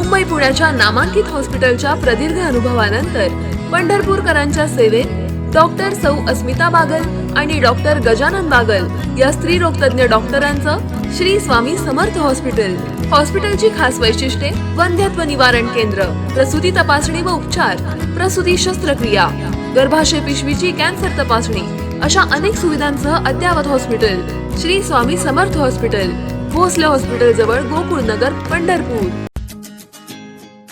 मुंबई पुण्याच्या नामांकित हॉस्पिटलच्या प्रदीर्घ अनुभवानंतर पंढरपूरकरांच्या सेवेत डॉक्टर सौ अस्मिता बागल आणि डॉक्टर गजानन बागल या स्त्रीरोग तज्ञ डॉक्टरांचं श्री स्वामी समर्थ हॉस्पिटल. हॉस्पिटलची खास वैशिष्ट्ये: वंध्यत्व निवारण केंद्र, प्रसूती तपासणी व उपचार, प्रसूती शस्त्रक्रिया, गर्भाशय पिशवीची कॅन्सर तपासणी अशा अनेक सुविधांसह अद्ययावत hospital. Shri Swami Samarth hospital, Bhosale hospital जवळ गोकुळ नगर, पंढरपूर.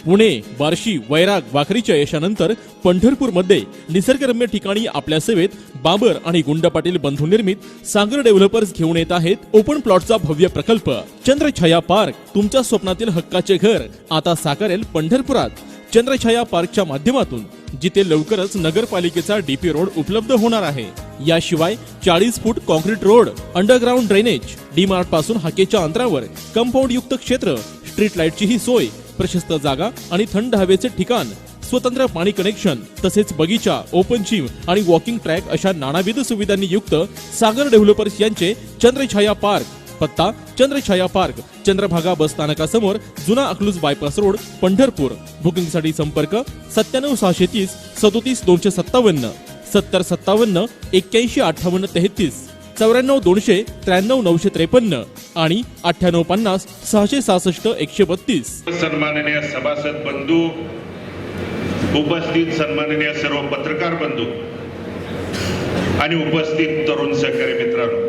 पुणे, बार्शी, वैराग, वाखरीच्या यशानंतर पंढरपूरमध्ये निसर्गरम्य ठिकाणी आपल्या सेवेत बाबर आणि गुंड पाटील बंधू निर्मित सागर डेव्हलपर्स घेऊन येत आहेत ओपन प्लॉटचा भव्य प्रकल्प चंद्रछाया पार्क. तुमच्या स्वप्नातील हक्काचे घर आता साकारेल पंढरपुरात. चंद्रछाया पार्कच्या माध्यमातून जिथे लवकरच नगरपालिकेचा डीपी रोड उपलब्ध होणार आहे. याशिवाय 40 foot concrete road, underground drainage, D Mart पासून हाकेच्या अंतरावर कंपाऊंड युक्त क्षेत्र, स्ट्रीट लाईटची ही सोय, प्रशस्त जागा आणि थंड हवेचे ठिकाण, स्वतंत्र पाणी कनेक्शन, तसेच बगीचा, ओपन जिम आणि वॉकिंग ट्रॅक अशा नानाविध सुविधांनी युक्त सागर डेव्हलपर्स यांचे चंद्रछाया पार्क. पत्ता: चंद्रछाया पार्क, चंद्रभागा बस स्थानकासमोर, जुना अकलूज बायपास रोड, पंढरपूर. बुकिंगसाठी संपर्क 97630 37257, 7057 8158 33, 94 200 93 953 आणि 9850 666 132. सन्माननीय सभासद बंधू, उपस्थित सन्माननीय सर्व पत्रकार बंधू आणि उपस्थित तरुण सहकारी मित्रांनो,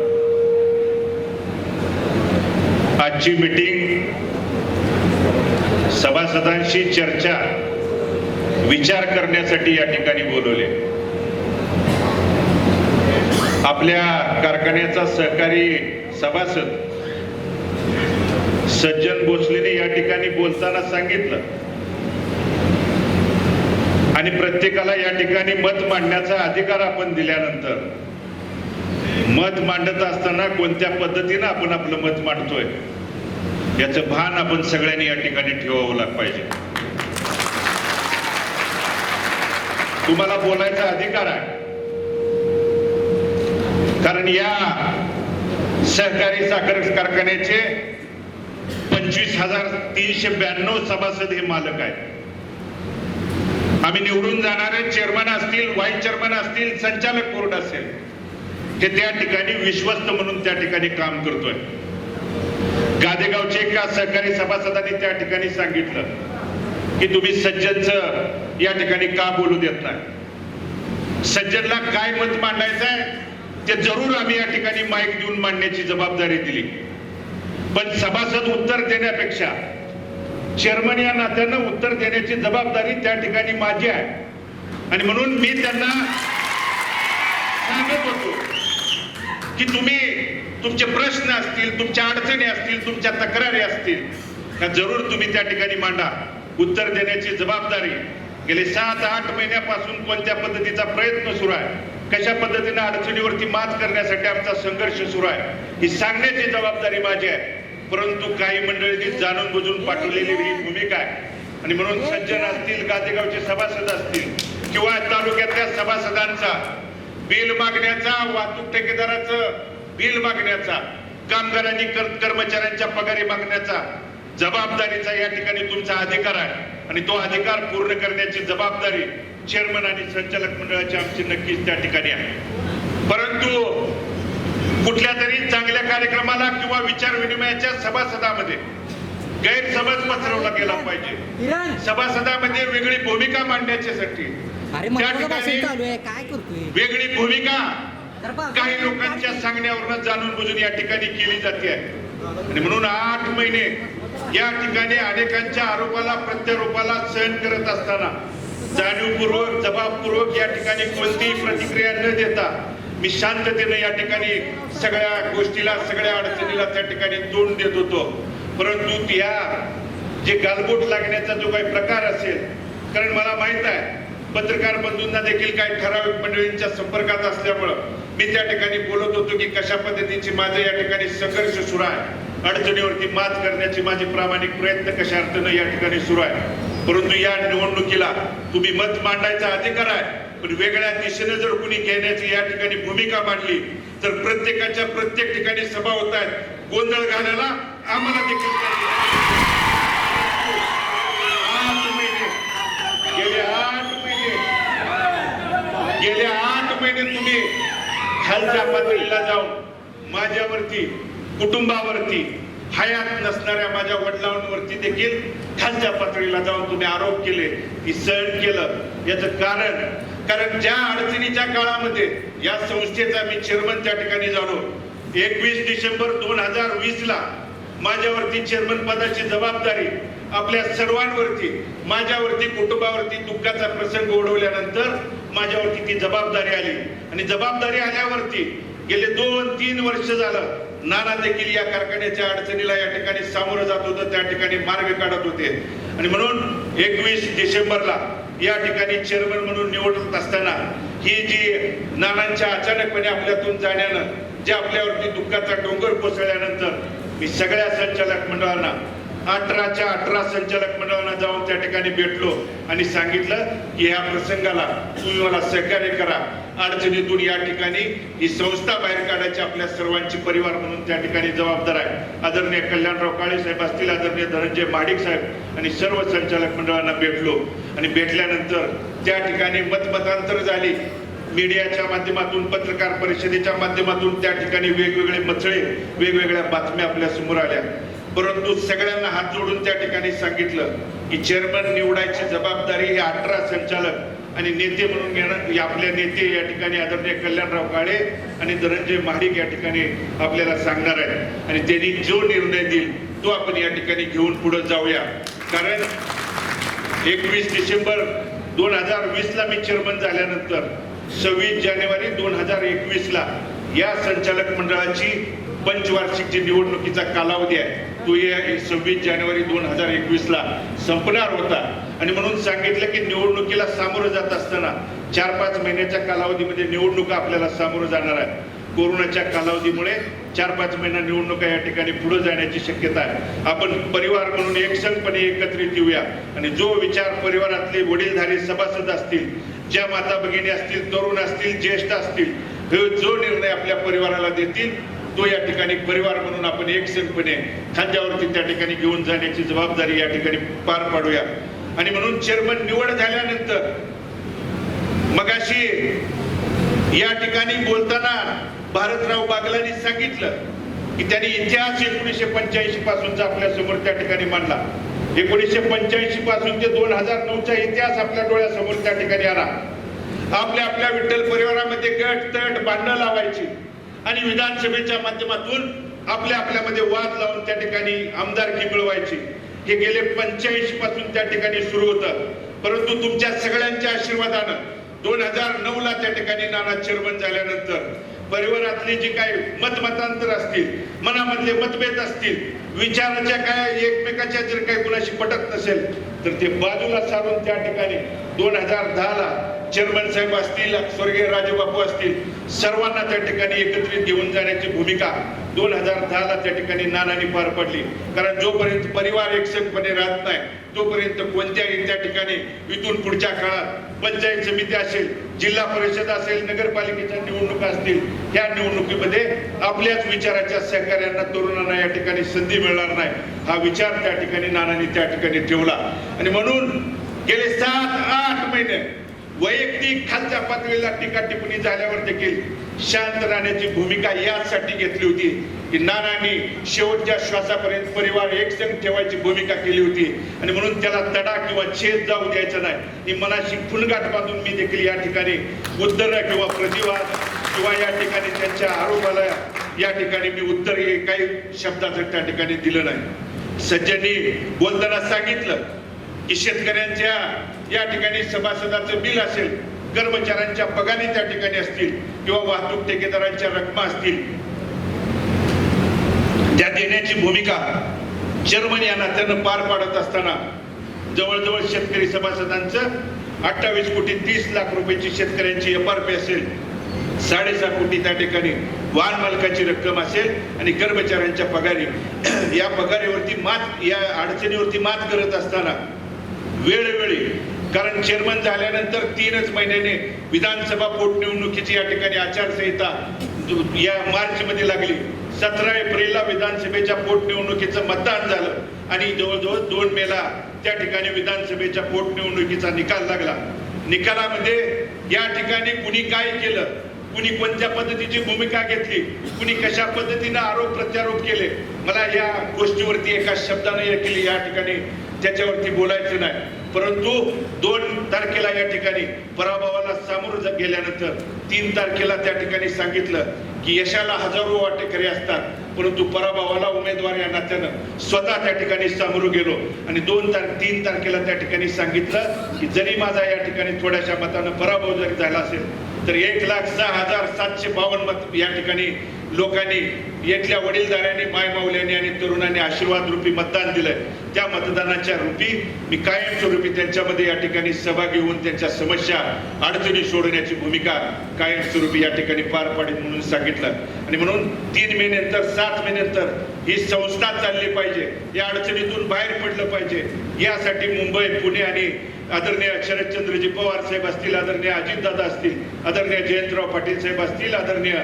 आजची मीटिंग सभासदांशी चर्चा, विचार करण्यासाठी या ठिकाणी बोलवले. आपल्या कारखान्याचा सहकारी सभासद सज्जन भोसलेने या ठिकाणी बोलताना सांगितलं आणि प्रत्येकाला या ठिकाणी मत मांडण्याचा अधिकार आपण दिल्यानंतर मत मांडत असताना कोणत्या पद्धतीने आपण आपलं मत मांडतोय याचं भान आपण सगळ्यांनी या ठिकाणी ठेवावं पाहिजे. तुम्हाला बोलायचा अधिकार आहे, कारण या सहकारी साखर कारखान्याचे 25,392 सभासद हे मालक आहेत. आम्ही निवडून जाणारे चेअरमन असतील, व्हाईस चेअरमन असतील, संचालक बोर्ड असेल, हे त्या ठिकाणी विश्वस्त म्हणून त्या ठिकाणी काम करतोय. गादेगावचे एका सहकारी सभासदांनी त्या ठिकाणी सांगितलं की तुम्ही सज्जनचं या ठिकाणी का बोलू देत नाही. सज्जनला काय मत मांडायचं आहे ते जरूर आम्ही या ठिकाणी माईक देऊन मांडण्याची जबाबदारी दिली, पण सभासद उत्तर देण्यापेक्षा चेअरमन या नात्यानं उत्तर देण्याची जबाबदारी त्या ठिकाणी माझी आहे. आणि म्हणून मी त्यांना सांगत होतो की तुम्ही तुमचे प्रश्न असतील, तुमच्या अडचणी असतील, तुमच्या तक्रारी असतील, त्या जरूर तुम्ही त्या ठिकाणी मांडा. उत्तर देण्याची जबाबदारी गेले 7-8 महिन्यापासून कोणत्या पद्धतीचा प्रयत्न सुरू आहे, कशा पद्धतीने अडचणीवरती मात करण्यासाठी आमचा संघर्ष सुरू आहे, ही सांगण्याची जबाबदारी माझी आहे. परंतु काही मंडळींनी जाणून बुजून पाठवलेली ही भूमिका आहे. आणि म्हणून सज्जन असतील, गादेगावचे सभासद असतील किंवा तालुक्यातल्या सभासदांचा बिल मागण्याचा, वाहतूक ठेकेदाराचं बिल मागण्याचा, कामगारांनी कर्मचाऱ्यांच्या पगारी मागण्याचा जबाबदारीचा या ठिकाणी तुमचा अधिकार आहे आणि तो अधिकार पूर्ण करण्याची जबाबदारी चेअरमन आणि संचालक मंडळाची आमची नक्कीच त्या ठिकाणी आहे. परंतु कुठल्या तरी चांगल्या कार्यक्रमाला किंवा विचार विनिमयाच्या सभासदामध्ये गैरसमज पसरवला गेला पाहिजे. सभासदामध्ये वेगळी भूमिका मांडण्यासाठी त्या ठिकाणी वेगळी भूमिका काही लोकांच्या सांगण्यावरून जाणून बुजून या ठिकाणी केली जाते आहे. आणि म्हणून 8 महिने या ठिकाणी अनेकांच्या आरोपाला प्रत्यारोपाला सहन करत असताना जाणीवपूर्वक, जबाबपूर्वक या ठिकाणी कोणतीही प्रतिक्रिया न देता मी शांततेने या ठिकाणी सगळ्या गोष्टीला, सगळ्या अडचणीला त्या ठिकाणी तोंड देत होतो. परंतु या जे गालबोट लागण्याचा जो काही प्रकार असेल, कारण मला माहित आहे पत्रकार बंधूंना देखील काही ठराविक मंडळींच्या संपर्कात असल्यामुळं मी त्या ठिकाणी बोलत होतो की कशा पद्धतीची माझे या ठिकाणी संघर्ष सुरू आहे, अडचणीवरती मात करण्याची माझे प्रामाणिक प्रयत्न कशा अर्थानं या ठिकाणी सुरू आहे. परंतु या निवडणुकीला तुम्ही मत मांडायचा अधिकार आहे, पण वेगळ्या दिशेने जर कुणी घेण्याची या ठिकाणी भूमिका मांडली तर प्रत्येकाच्या प्रत्येक ठिकाणी सभा होत आहेत, गोंधळ घालायला आम्हाला देखील तुम्ही खालच्या पातळीला जाऊन माझ्यावरती, कुटुंबावरती, हयात नसणाऱ्या माझ्या वडिलांवरती देखील खालच्या पातळीला जाऊन तुम्ही आरोप केले, की सहन केलं. याचं कारण ज्या अडचणीच्या काळामध्ये या संस्थेचा मी चेअरमन त्या ठिकाणी झालो. 21 डिसेंबर 2020 ला माझ्यावरती चेअरमन पदाची जबाबदारी आपल्या सर्वांवरती, माझ्यावरती, कुटुंबावरती दुःखाचा प्रसंग ओढवल्यानंतर माझ्यावरती ती जबाबदारी आली. आणि जबाबदारी आल्यावरती गेले 2-3 वर्ष झालं नाना देखील या कारखान्याच्या अडचणीला या ठिकाणी सामोरं जात होतं, त्या ठिकाणी मार्ग काढत होते. आणि म्हणून 21 डिसेंबरला या ठिकाणी चेअरमन म्हणून निवडत असताना ही जी नानांच्या अचानकपणे आपल्यातून जाण्यानं जे आपल्यावरती दुःखाचा डोंगर कोसळल्यानंतर मी सगळ्या संचालक मंडळांना, 18च्या 18 संचालक मंडळांना जाऊन त्या ठिकाणी भेटलो आणि सांगितलं की ह्या प्रसंगाला तुम्ही मला सहकार्य करा. अडचणीतून या ठिकाणी ही संस्था बाहेर काढायची आपल्या सर्वांची परिवार म्हणून त्या ठिकाणी जबाबदार आहे. आदरणीय कल्याणराव काळे साहेब असतील, आदरणीय धनंजय महाडिक साहेब आणि सर्व संचालक मंडळांना भेटलो. आणि भेटल्यानंतर त्या ठिकाणी मतमतांतर झाली. मीडियाच्या माध्यमातून, पत्रकार परिषदेच्या माध्यमातून त्या ठिकाणी वेगवेगळे मथळे, वेगवेगळ्या बातम्या आपल्या समोर आल्या. परंतु सगळ्यांना हात जोडून त्या ठिकाणी सांगितलं की चेअरमन निवडायची जबाबदारी हे 18 संचालक आणि नेते म्हणून घेणं, आपले नेते या ठिकाणी आदरणीय कल्याणराव काळे आणि धनंजय महाडिक या ठिकाणी आपल्याला सांगणार आहेत. आणि त्यांनी जो निर्णय देईल तो आपण या ठिकाणी घेऊन पुढे जाऊया. कारण 21 डिसेंबर 2020 ला मी चेअरमन झाल्यानंतर 26 जानेवारी 2021 ला या संचालक मंडळाची पंचवार्षिक जी निवडणुकीचा कालावधी आहे तो या 26 जानेवारी 2021 ला संपणार होता. आणि म्हणून सांगितलं की निवडणुकीला सामोरं जात असताना 4-5 महिन्याच्या कालावधीमध्ये निवडणुका आपल्याला सामोरं जाणार आहे. कोरोनाच्या कालावधीमुळे 4-5 महिना निवडणुका या ठिकाणी पुढे जाण्याची शक्यता आहे. आपण परिवार म्हणून एकसंघपणे एकत्रित येऊया आणि जो विचार परिवारातले वडीलधारी सभासद असतील, ज्या माता भगिनी असतील, तरुण असतील, ज्येष्ठ असतील, जो निर्णय आपल्या परिवाराला देतील तो या ठिकाणी परिवार म्हणून आपण एकसंघपणे खांद्यावरती त्या ठिकाणी घेऊन जाण्याची जबाबदारी या ठिकाणी पार पाडूया. आणि म्हणून चेअरमन निवड झाल्यानंतर मगाशी या ठिकाणी बोलताना भारतराव बागलांनी सांगितलं की त्यांनी इतिहास 1985 पासूनचा आपल्या समोर त्या ठिकाणी मांडला. 1985 पासून ते 2009चा इतिहास आपल्या डोळ्यासमोर त्या ठिकाणी आला. आपल्या विठ्ठल परिवारामध्ये गट तट भांडणं लावायची आणि विधानसभेच्या माध्यमातून आपल्यामध्ये वाद लावून त्या ठिकाणी आमदारकी मिळवायची. हे गेले 85 पासून त्या ठिकाणी सुरू होतं. परंतु तुमच्या सगळ्यांच्या आशीर्वादानं 2009 ला त्या ठिकाणी नाना चेअरमन झाल्यानंतर परिवारातली जी काही मतमतांतर असतील, मनामधले मतभेद असतील, विचाराच्या काय एकमेकाच्या जर काही कुणाशी पटत नसेल तर ते बाजूला सारून त्या ठिकाणी 2010 ला चेअरमन साहेब असतील, स्वर्गीय राजबापू असतील, सर्वांना त्या ठिकाणी एकत्रित घेऊन जाण्याची भूमिका 2010 ला त्या ठिकाणी नानांनी पार पडली. कारण जोपर्यंत परिवार एकसंघपणे राहत नाही तोपर्यंत कोणत्याही त्या ठिकाणी इथून पुढच्या काळात पंचायत समिती असेल, जिल्हा परिषद असेल, नगरपालिकेच्या निवडणुका असतील, या निवडणुकीमध्ये आपल्याच विचाराच्या सहकार्यांना, तरुणांना या ठिकाणी संधी मिळणार नाही हा विचार त्या ठिकाणी नानांनी त्या ठिकाणी ठेवला. आणि म्हणून गेले 7-8 महिने वैयक्तिक खालच्या पातळीला टीका टिप्पणी झाल्यावर देखील शांत राहण्याची भूमिका यासाठी घेतली होती की नानांनी शेवटच्या श्वासापर्यंत परिवार एकसंघ ठेवायची भूमिका केली होती. आणि म्हणून त्याला तडा किंवा छेद जाऊ द्यायचा नाही ही मनाशी फुलगाठ बांधून मी देखील या ठिकाणी उत्तर किंवा प्रतिवाद किंवा या ठिकाणी त्यांच्या आरोपाला या ठिकाणी मी उत्तर हे काही शब्दाचं त्या ठिकाणी दिलं नाही. सज्जनी बोलताना सांगितलं की शेतकऱ्यांच्या या ठिकाणी सभासदाचं बिल असेल, कर्मचाऱ्यांच्या पगारी त्या ठिकाणी असतील किंवा वाहतूक ठेकेदारांच्या रकमा असतील त्या देण्याची भूमिका चेअरमन या नात्यानं पार पाडत असताना जवळजवळ शेतकरी सभासदांचं 28 कोटी 30 लाख रुपयाची शेतकऱ्यांची FRP असेल, 6.5 कोटी त्या ठिकाणी वाहन मालकाची रक्कम असेल आणि कर्मचाऱ्यांच्या पगारी, या पगारीवरती या अडचणीवरती मात करत असताना वेळोवेळी, कारण चेअरमन झाल्यानंतर 3च महिन्याने विधानसभा पोटनिवडणुकीची या ठिकाणी आचारसंहिता या मार्च मध्ये लागली. 17 एप्रिलला विधानसभेच्या पोटनिवडणुकीचं मतदान झालं आणि जवळजवळ 2 मेला त्या ठिकाणी विधानसभेच्या पोटनिवडणुकीचा निकाल लागला. निकालामध्ये या ठिकाणी कुणी काय केलं कुणी कोणत्या पद्धतीची भूमिका घेतली, कुणी कशा पद्धतीने आरोप प्रत्यारोप केले, मला या गोष्टीवरती एका शब्दाने या ठिकाणी त्याच्यावरती बोलायचं नाही. परंतु 2 तारखेला या ठिकाणी पराभवाला सामोरं गेल्यानंतर 3 तारखेला त्या ठिकाणी सांगितलं की यशाला हजारो वाटेकरी असतात, परंतु पराभवाला उमेदवार या नात्यानं स्वतः त्या ठिकाणी सामोरं गेलो आणि 3 तारखेला त्या ठिकाणी सांगितलं की जरी माझा या ठिकाणी थोड्याशा मतानं पराभव जरी झाला असेल तर 1,06,752 मत या ठिकाणी लोकांनी येथल्या वडीलधाऱ्यांनी, मायमाऊल्यांनी आणि तरुणांनी आशीर्वाद रूपी मतदान दिलंय. त्या मतदानाच्या रूपी मी कायमस्वरूपी त्यांच्यामध्ये या ठिकाणी सहभागी होऊन त्यांच्या समस्या अडचणी सोडवण्याची भूमिका कायमस्वरूपी या ठिकाणी पार पाडीन म्हणून सांगितलं. आणि म्हणून 3 मे नंतर 7 मे नंतर ही संस्था चालली पाहिजे, या अडचणीतून बाहेर पडलं पाहिजे. यासाठी मुंबई, पुणे आणि आदरणीय शरदचंद्रजी पवार साहेब असतील, आदरणीय अजितदादा असतील, आदरणीय जयंतराव पाटील साहेब असतील, आदरणीय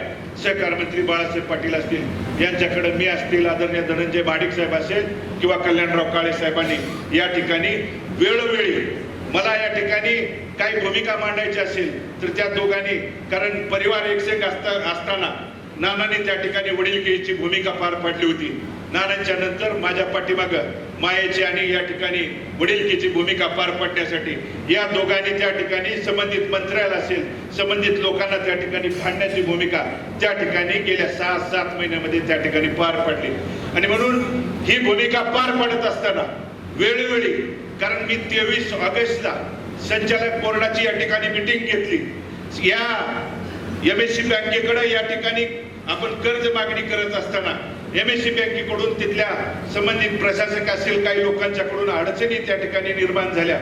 सहकार मंत्री बाळासाहेब पाटील असतील, यांच्याकडे मी असतील, आदरणीय धनंजय महाडिक साहेब असेल किंवा कल्याणराव काळे साहेबांनी या ठिकाणी वेळोवेळी मला या ठिकाणी काही भूमिका मांडायची असेल तर त्या दोघांनी, कारण परिवार एकसंघ असताना नानांनी त्या ठिकाणी वडीलकीची भूमिका पार पाडली होती. नानांच्या नंतर माझ्या पाठीमागं मायेची आणि या ठिकाणी वडीलकीची भूमिका पार पाडण्यासाठी या दोघांनी त्या ठिकाणी संबंधित मंत्र्याला असेल, संबंधित लोकांना त्या ठिकाणी भांडण्याची भूमिका त्या ठिकाणी गेल्या 6-7 महिन्यामध्ये त्या ठिकाणी पार पडली. आणि म्हणून ही भूमिका पार पडत असताना वेळोवेळी, कारण मी 23 ऑगस्टला संचालक बोर्डाची या ठिकाणी मीटिंग घेतली, या MSC बँकेकडे या ठिकाणी आपण कर्ज मागणी करत असताना MSC बँकेकडून तिथल्या संबंधित प्रशासक असेल, काही लोकांच्याकडून अडचणी त्या ठिकाणी निर्माण झाल्या.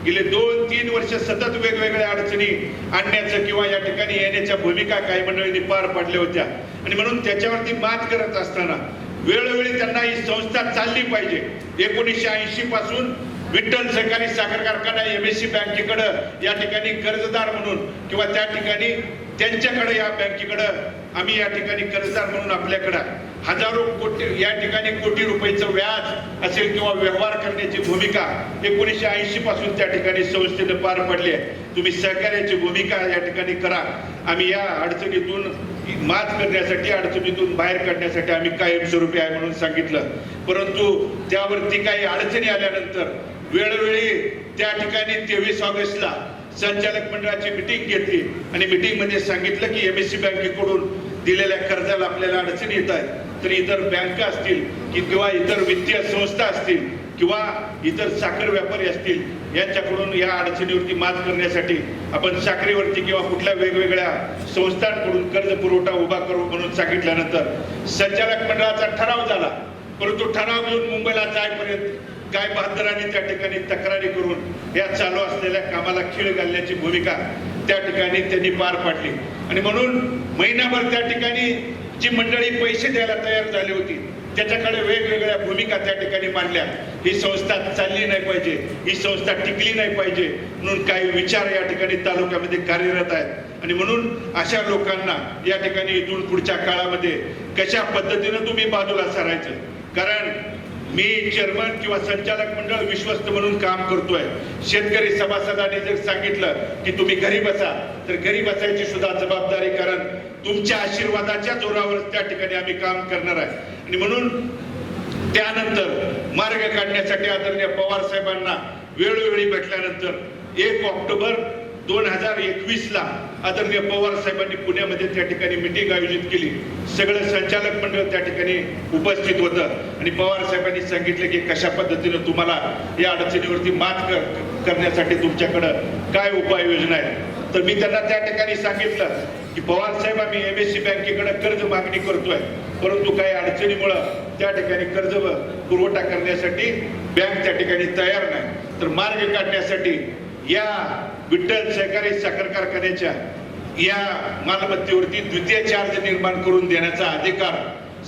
गेले 2-3 वर्ष सतत वेगवेगळ्या अडचणी आणण्याचं किंवा या ठिकाणी येण्याच्या भूमिका काही मंडळींनी पार पाडल्या होत्या. आणि म्हणून त्याच्यावरती मात करत असताना वेळोवेळी त्यांना ही संस्था चालली पाहिजे. 1980 पासून विठ्ठल सहकारी साखर कारखाना MSC बँकेकडे या ठिकाणी कर्जदार म्हणून किंवा त्या ठिकाणी त्यांच्याकडे या बँकेकडे आम्ही या ठिकाणी कर्जदार म्हणून आपल्याकडे हजारो कोटी या ठिकाणी कोटी रुपयाचं व्याज असेल किंवा व्यवहार करण्याची भूमिका 1980 पासून त्या ठिकाणी संस्थेने पार पडली आहे. तुम्ही सहकार्याची भूमिका या ठिकाणी करा. आम्ही या अडचणीतून मात करण्यासाठी, अडचणीतून बाहेर काढण्यासाठी आम्ही कायमस्वरूपी आहे म्हणून सांगितलं. परंतु त्यावरती काही अडचणी आल्यानंतर वेळोवेळी त्या ठिकाणी 23 ऑगस्टला संचालक मंडळाची मीटिंग घेतली आणि मीटिंग मध्ये सांगितलं की MSC बँकेकडून दिलेल्या कर्जाला आपल्याला अडचणी येत आहेत, तर इतर बँका असतील किंवा इतर वित्तीय संस्था असतील किंवा इतर साखर व्यापारी असतील, यांच्याकडून या अडचणीवरती मात करण्यासाठी आपण साखरेवरती किंवा कुठल्या वेगवेगळ्या संस्थांकडून कर्ज पुरवठा उभा करू म्हणून सांगितल्यानंतर संचालक मंडळाचा ठराव झाला. परंतु ठराव घेऊन मुंबईला जायपर्यंत काय बहादरांनी त्या ठिकाणी तक्रारी करून या चालू असलेल्या कामाला खीळ घालण्याची भूमिका त्या ठिकाणी त्यांनी पार पाडली. आणि म्हणून महिनाभर त्या ठिकाणी जी मंडळी पैसे द्यायला तयार झाली होती त्याच्याकडे वेगवेगळ्या भूमिका त्या ठिकाणी मांडल्या. ही संस्था चालली नाही पाहिजे, ही संस्था टिकली नाही पाहिजे म्हणून काही विचार या ठिकाणी तालुक्यामध्ये कार्यरत आहेत. आणि म्हणून अशा लोकांना या ठिकाणी इथून पुढच्या काळामध्ये कशा पद्धतीनं तुम्ही बाजूला सरायचं, कारण मी चेअरमन किंवा संचालक मंडळ विश्वस्त म्हणून काम करतोय. शेतकरी सभासदांनी जर सांगितलं की तुम्ही घरी बसा तर घरी बसायची सुद्धा जबाबदारी, कारण तुमच्या आशीर्वादाच्या जोरावर त्या ठिकाणी आम्ही काम करणार आहे. आणि म्हणून त्यानंतर मार्ग काढण्यासाठी आदरणीय पवार साहेबांना वेळोवेळी भेटल्यानंतर 1 ऑक्टोबर 2021 ला आदरणीय पवार साहेबांनी पुण्यामध्ये त्या ठिकाणी मीटिंग आयोजित केली. सगळं संचालक मंडळ त्या ठिकाणी उपस्थित होतं आणि पवार साहेबांनी सांगितलं की कशा पद्धतीनं तुम्हाला या अडचणीवरती मात करण्यासाठी तुमच्याकडं काय उपाययोजना आहे. तर मी त्यांना त्या ठिकाणी सांगितलं की पवार साहेब, आम्ही MSC बँकेकडे कर्ज मागणी करतोय, परंतु काही अडचणीमुळं त्या ठिकाणी कर्ज पुरवठा करण्यासाठी बँक त्या ठिकाणी तयार नाही. तर मार्ग काढण्यासाठी या विठ्ठल सहकारी साखर कारखान्याच्या या मालमत्तेवरती द्वितीय चार्ज निर्माण करून देण्याचा अधिकार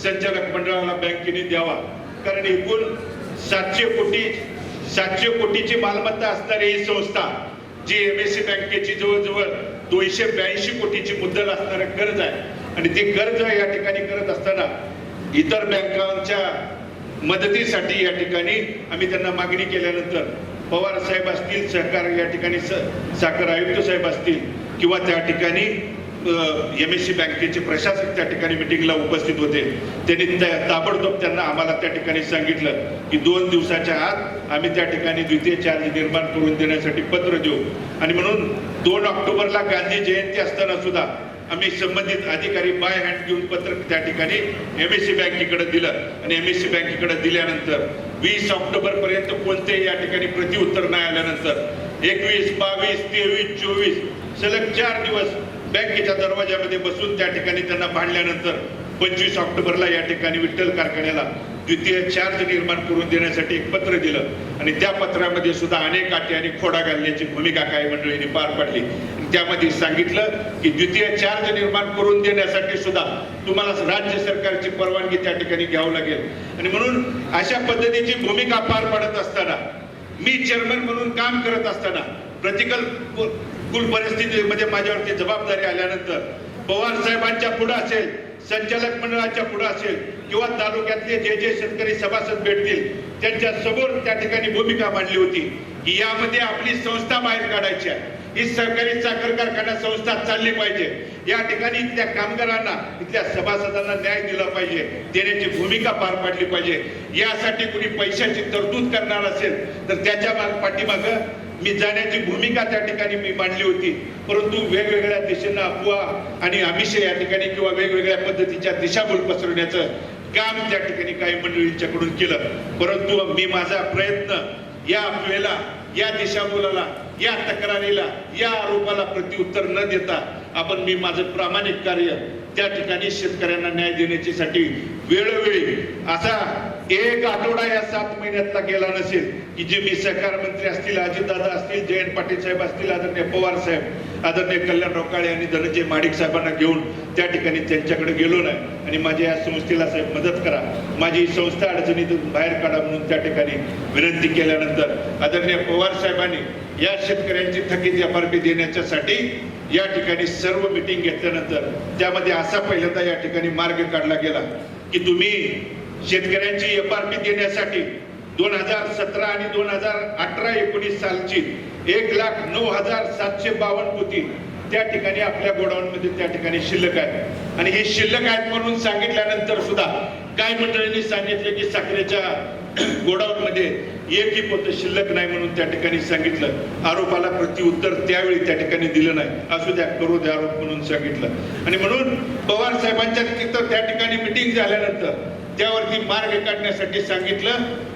संचालक मंडळाला बँकेने द्यावा. कारण एकूण 700 कोटीची मालमत्ता असणारी ही संस्था, जी MSC बँकेची जवळजवळ 282 कोटीची मुद्दल असणारं कर्ज आहे आणि ते कर्ज या ठिकाणी करत असताना इतर बँकांच्या मदतीसाठी या ठिकाणी आम्ही त्यांना मागणी केल्यानंतर पवार साहेब असतील, सहकार या ठिकाणी साखर आयुक्त साहेब असतील किंवा त्या ठिकाणी MSC बँकेचे प्रशासक त्या ठिकाणी मिटिंगला उपस्थित होते. त्यांनी ताबडतोब त्यांना आम्हाला त्या ठिकाणी सांगितलं की 2 दिवसाच्या आत आम्ही त्या ठिकाणी द्वितीय चार्ज निर्माण करून देण्यासाठी पत्र देऊ. आणि म्हणून 2 ऑक्टोबरला गांधी जयंती असताना सुद्धा आम्ही संबंधित अधिकारी बाय हँड घेऊन पत्र त्या ठिकाणी MSC बँकेकडे दिलं. आणि MSC बँकेकडे दिल्यानंतर 20 ऑक्टोबर पर्यंत कोणतेही या ठिकाणी प्रतिउत्तर नाही आल्यानंतर 21, 22, 23, 24 सलग 4 दिवस बँकेच्या दरवाजामध्ये बसून त्या ठिकाणी त्यांना भांडल्यानंतर 25 ऑक्टोबरला या ठिकाणी विठ्ठल कारखान्याला द्वितीय चार्ज निर्माण करून देण्यासाठी एक पत्र दिलं. आणि त्या पत्रामध्ये सुद्धा अनेक अटी आणि खोडा घालण्याची भूमिका काही मंडळींनी पार पाडली. त्यामध्ये सांगितलं की द्वितीय चार्ज निर्माण करून देण्यासाठी सुद्धा तुम्हाला राज्य सरकारची परवानगी त्या ठिकाणी घ्यावी लागेल. आणि म्हणून अशा पद्धतीची भूमिका पार पाडत असताना मी चेअरमन म्हणून काम करत असताना प्रतिकूल परिस्थितीमध्ये माझ्यावरती जबाबदारी आल्यानंतर पवार साहेबांच्या पुढे असेल, संचालक मंडळाच्या पुढे असेल किंवा तालुक्यातले जे शेतकरी सभासद भेटतील त्यांच्या समोर त्या ठिकाणी भूमिका मांडली होती की यामध्ये आपली संस्था बाहेर काढायची आहे. ही सहकारी साखर कारखाना संस्था चालली पाहिजे. या ठिकाणी इथल्या कामगारांना, इथल्या सभासदांना न्याय दिला पाहिजे, देण्याची भूमिका पार पाडली पाहिजे. यासाठी कुणी पैशाची तरतूद करणार असेल तर त्याच्या पाठीमागं मी जाण्याची भूमिका त्या ठिकाणी मी मांडली होती. परंतु वेगवेगळ्या दिशेनं अफवा आणि आमिष या ठिकाणी किंवा वेगवेगळ्या पद्धतीच्या दिशाभूल पसरवण्याचं काम त्या ठिकाणी काही मंडळींच्याकडून केलं. परंतु मी माझा प्रयत्न या अफवेला, या दिशाभूलाला, या तक्रारीला, या आरोपाला प्रत्युत्तर न देता मी माझं प्रामाणिक कार्य त्या ठिकाणी शेतकऱ्यांना न्याय देण्यासाठी वेळोवेळी असा 1 आठवडा या 7 महिन्यातला गेला नसेल की जे मी सहकार मंत्री असतील, अजितदादा असतील, जयंत पाटील साहेब असतील, आदरणीय पवार साहेब, आदरणीय कल्याणराव काळे आणि धनंजय महाडिक साहेबांना घेऊन त्या ठिकाणी त्यांच्याकडे गेलो नाही. आणि माझ्या या संस्थेला साहेब मदत करा, माझी संस्था अडचणीतून बाहेर काढा म्हणून त्या ठिकाणी विनंती केल्यानंतर आदरणीय पवार साहेबांनी या शेतकऱ्यांची थकीत FRP देण्याच्यासाठी या ठिकाणी सर्व मिटिंग घेतल्यानंतर त्यामध्ये असा पहिल्यांदा या ठिकाणी मार्ग काढला गेला की तुम्ही शेतकऱ्यांची FRP देण्यासाठी 2017 आणि 2018-19 सालची 1,09,752 पोती त्या ठिकाणी आपल्या गोडाऊनमध्ये त्या ठिकाणी शिल्लक आहे. आणि हे शिल्लक आहेत म्हणून सांगितल्यानंतर सुद्धा काही मंडळींनी सांगितले की साखरेच्या गोडाऊन मध्ये एकही पोत शिल्लक नाही म्हणून त्या ठिकाणी सांगितलं. आरोपाला प्रत्युत्तर त्यावेळी त्या ठिकाणी दिलं नाही. असू द्या, करू द्या आरोप म्हणून सांगितलं. आणि म्हणून पवार साहेबांच्या तिथं त्या ठिकाणी मिटिंग झाल्यानंतर त्यावरती मार्ग काढण्यासाठी सांगितलं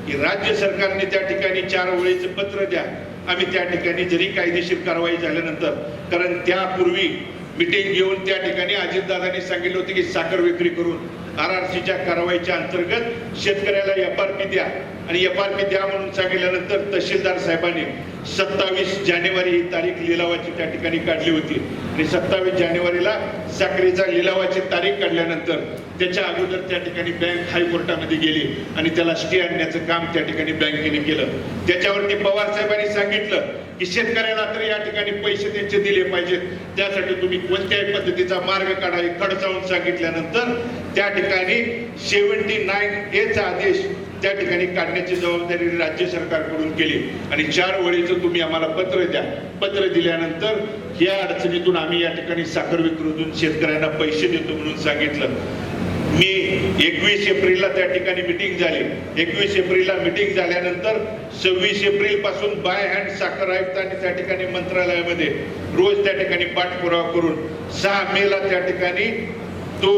की राज्य सरकारने त्या ठिकाणी 4 ओळीचं पत्र द्या. आम्ही त्या ठिकाणी जरी कायदेशीर कारवाई झाल्यानंतर, कारण त्यापूर्वी मिटिंग घेऊन त्या ठिकाणी अजितदादांनी सांगितलं होतं की साखर विक्री करून RRCच्या कारवाईच्या अंतर्गत शेतकऱ्याला FRP द्या. आणि FRP द्या म्हणून सांगितल्यानंतर तहसीलदार साहेबांनी 27 जानेवारी ही तारीख लिलावाची त्या ठिकाणी काढली होती. आणि 27 जानेवारीला साखरेचा लिलावाची तारीख काढल्यानंतर त्याच्या अगोदर त्या ठिकाणी बँक हायकोर्टामध्ये गेली आणि त्याला स्टे आणण्याचं काम त्या ठिकाणी बँकेने केलं. त्याच्यावरती पवार साहेबांनी सांगितलं की शेतकऱ्याला तर या ठिकाणी पैसे त्यांचे दिले पाहिजेत, त्यासाठी तुम्ही कोणत्याही पद्धतीचा मार्ग काढा हे खडसावून सांगितल्यानंतर त्या ठिकाणी 79A चा आदेश त्या ठिकाणी काढण्याची जबाबदारी राज्य सरकारकडून केली. आणि 4 ओळीचं तुम्ही आम्हाला पत्र द्या. पत्र दिल्यानंतर या अडचणीतून आम्ही या ठिकाणी साखर विक्रीतून शेतकऱ्यांना पैसे देतो म्हणून सांगितलं. मी 21 एप्रिलला त्या ठिकाणी मिटिंग झाली. 21 एप्रिलला मिटिंग झाल्यानंतर 26 एप्रिल पासून बाय हँड साखर आयुक्तांनी त्या ठिकाणी मंत्रालयामध्ये रोज त्या ठिकाणी पाठपुरावा करून 6 मेला त्या ठिकाणी तो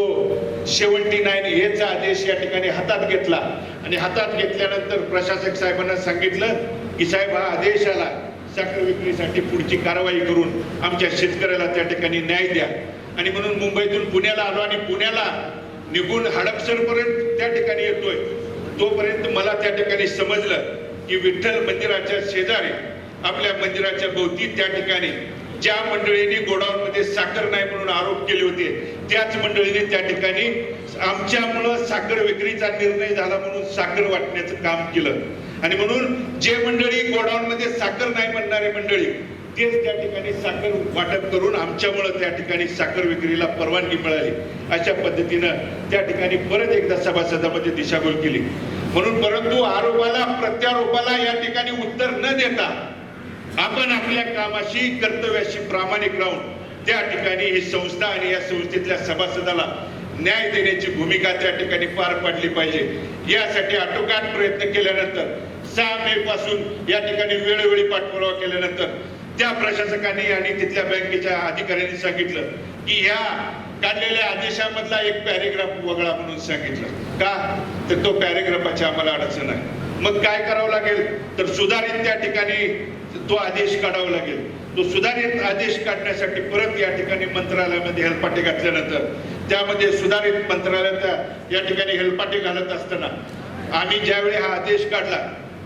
79A चा आदेश या ठिकाणी हातात घेतला. आणि हातात घेतल्यानंतर प्रशासक साहेबांना सांगितलं की साहेब हा आदेश आला, साखर विक्रीसाठी पुढची कारवाई करून आमच्या शेतकऱ्याला त्या ठिकाणी न्याय द्या. आणि म्हणून मुंबईतून पुण्याला आलो आणि पुण्याला निघून हडपसरपर्यंत त्या ठिकाणी येतोय. तोपर्यंत मला त्या ठिकाणी समजलं की विठ्ठल मंदिराच्या शेजारी आपल्या मंदिराच्या भोवती त्या ठिकाणी ज्या मंडळींनी गोडाऊन मध्ये साखर नाही म्हणून आरोप केले होते त्याच मंडळीने त्या ठिकाणी आमच्यामुळं साखर विक्रीचा निर्णय झाला म्हणून साखर वाटण्याचं काम केलं. आणि म्हणून जे मंडळी गोडाऊन मध्ये साखर नाही म्हणणारे मंडळी तेच त्या ठिकाणी साखर वाटप करून आमच्यामुळं त्या ठिकाणी साखर विक्रीला परवानगी मिळाली. अशा पद्धतीनं त्या ठिकाणी परत एकदा सभासदामध्ये दिशाभूल केली. म्हणून परंतु आरोपाला प्रत्यारोपाला या ठिकाणी उत्तर न देता आपण आपल्या कामाशी कर्तव्याशी प्रामाणिक राहून त्या ठिकाणी ही संस्था आणि या संस्थेतल्या सभासदाला न्याय देण्याची भूमिका त्या ठिकाणी पार पाडली पाहिजे। यासाठी आटोकाट प्रयत्न केल्यानंतर 6 मे पासून या ठिकाणी वेळोवेळी पाठपुरावा केल्यानंतर त्या प्रशासकांनी आणि तिथल्या बँकेच्या अधिकाऱ्यांनी सांगितलं की ह्या काढलेल्या आदेशामधला एक पॅरेग्राफ वगळा म्हणून सांगितलं। का तर तो पॅरेग्राफाची आम्हाला अडचण आहे। मग काय करावं लागेल तर सुधारित त्या ठिकाणी तो आदेश काढावा लागेल। तो सुधारित आदेश काढण्यासाठी परत या ठिकाणी मंत्रालयामध्ये हेलपाटे घातल्यानंतर त्यामध्ये सुधारित मंत्रालयात या ठिकाणी हेलपाटे घालत असताना आम्ही ज्यावेळी हा आदेश काढला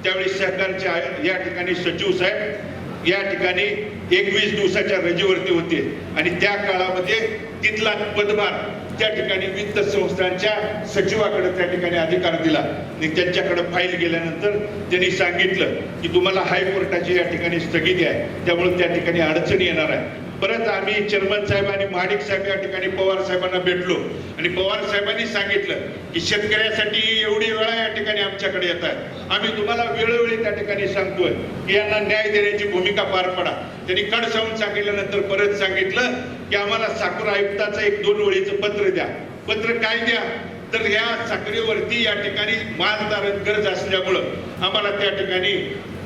त्यावेळी सरकारच्या या ठिकाणी सचिव साहेब या ठिकाणी 21 दिवसाच्या रजेवरती होते आणि त्या काळामध्ये तिथला पदभार त्या ठिकाणी वित्त संस्थांच्या सचिवाकडे त्या ठिकाणी अधिकार दिला आणि त्यांच्याकडे फाईल गेल्यानंतर त्यांनी सांगितलं की तुम्हाला हायकोर्टाची या ठिकाणी स्थगिती आहे, त्यामुळे त्या ठिकाणी अडचणी येणार आहे। परत आम्ही चेअरमन साहेब आणि महाडिक साहेब या ठिकाणी पवार साहेबांना भेटलो आणि पवार साहेबांनी सांगितलं की शेतकऱ्यासाठी एवढी वेळा या ठिकाणी आमच्याकडे येत आहे, आम्ही तुम्हाला वेळोवेळी त्या ठिकाणी सांगतोय की यांना न्याय देण्याची भूमिका पार पडा। त्यांनी कडसावून सांगितल्यानंतर परत सांगितलं की आम्हाला साखर आयुक्ताचं 1-2 ओळीचं पत्र द्या। पत्र काय द्या तर या साखरेवरती या ठिकाणी मालधारण गरज असल्यामुळं आम्हाला त्या ठिकाणी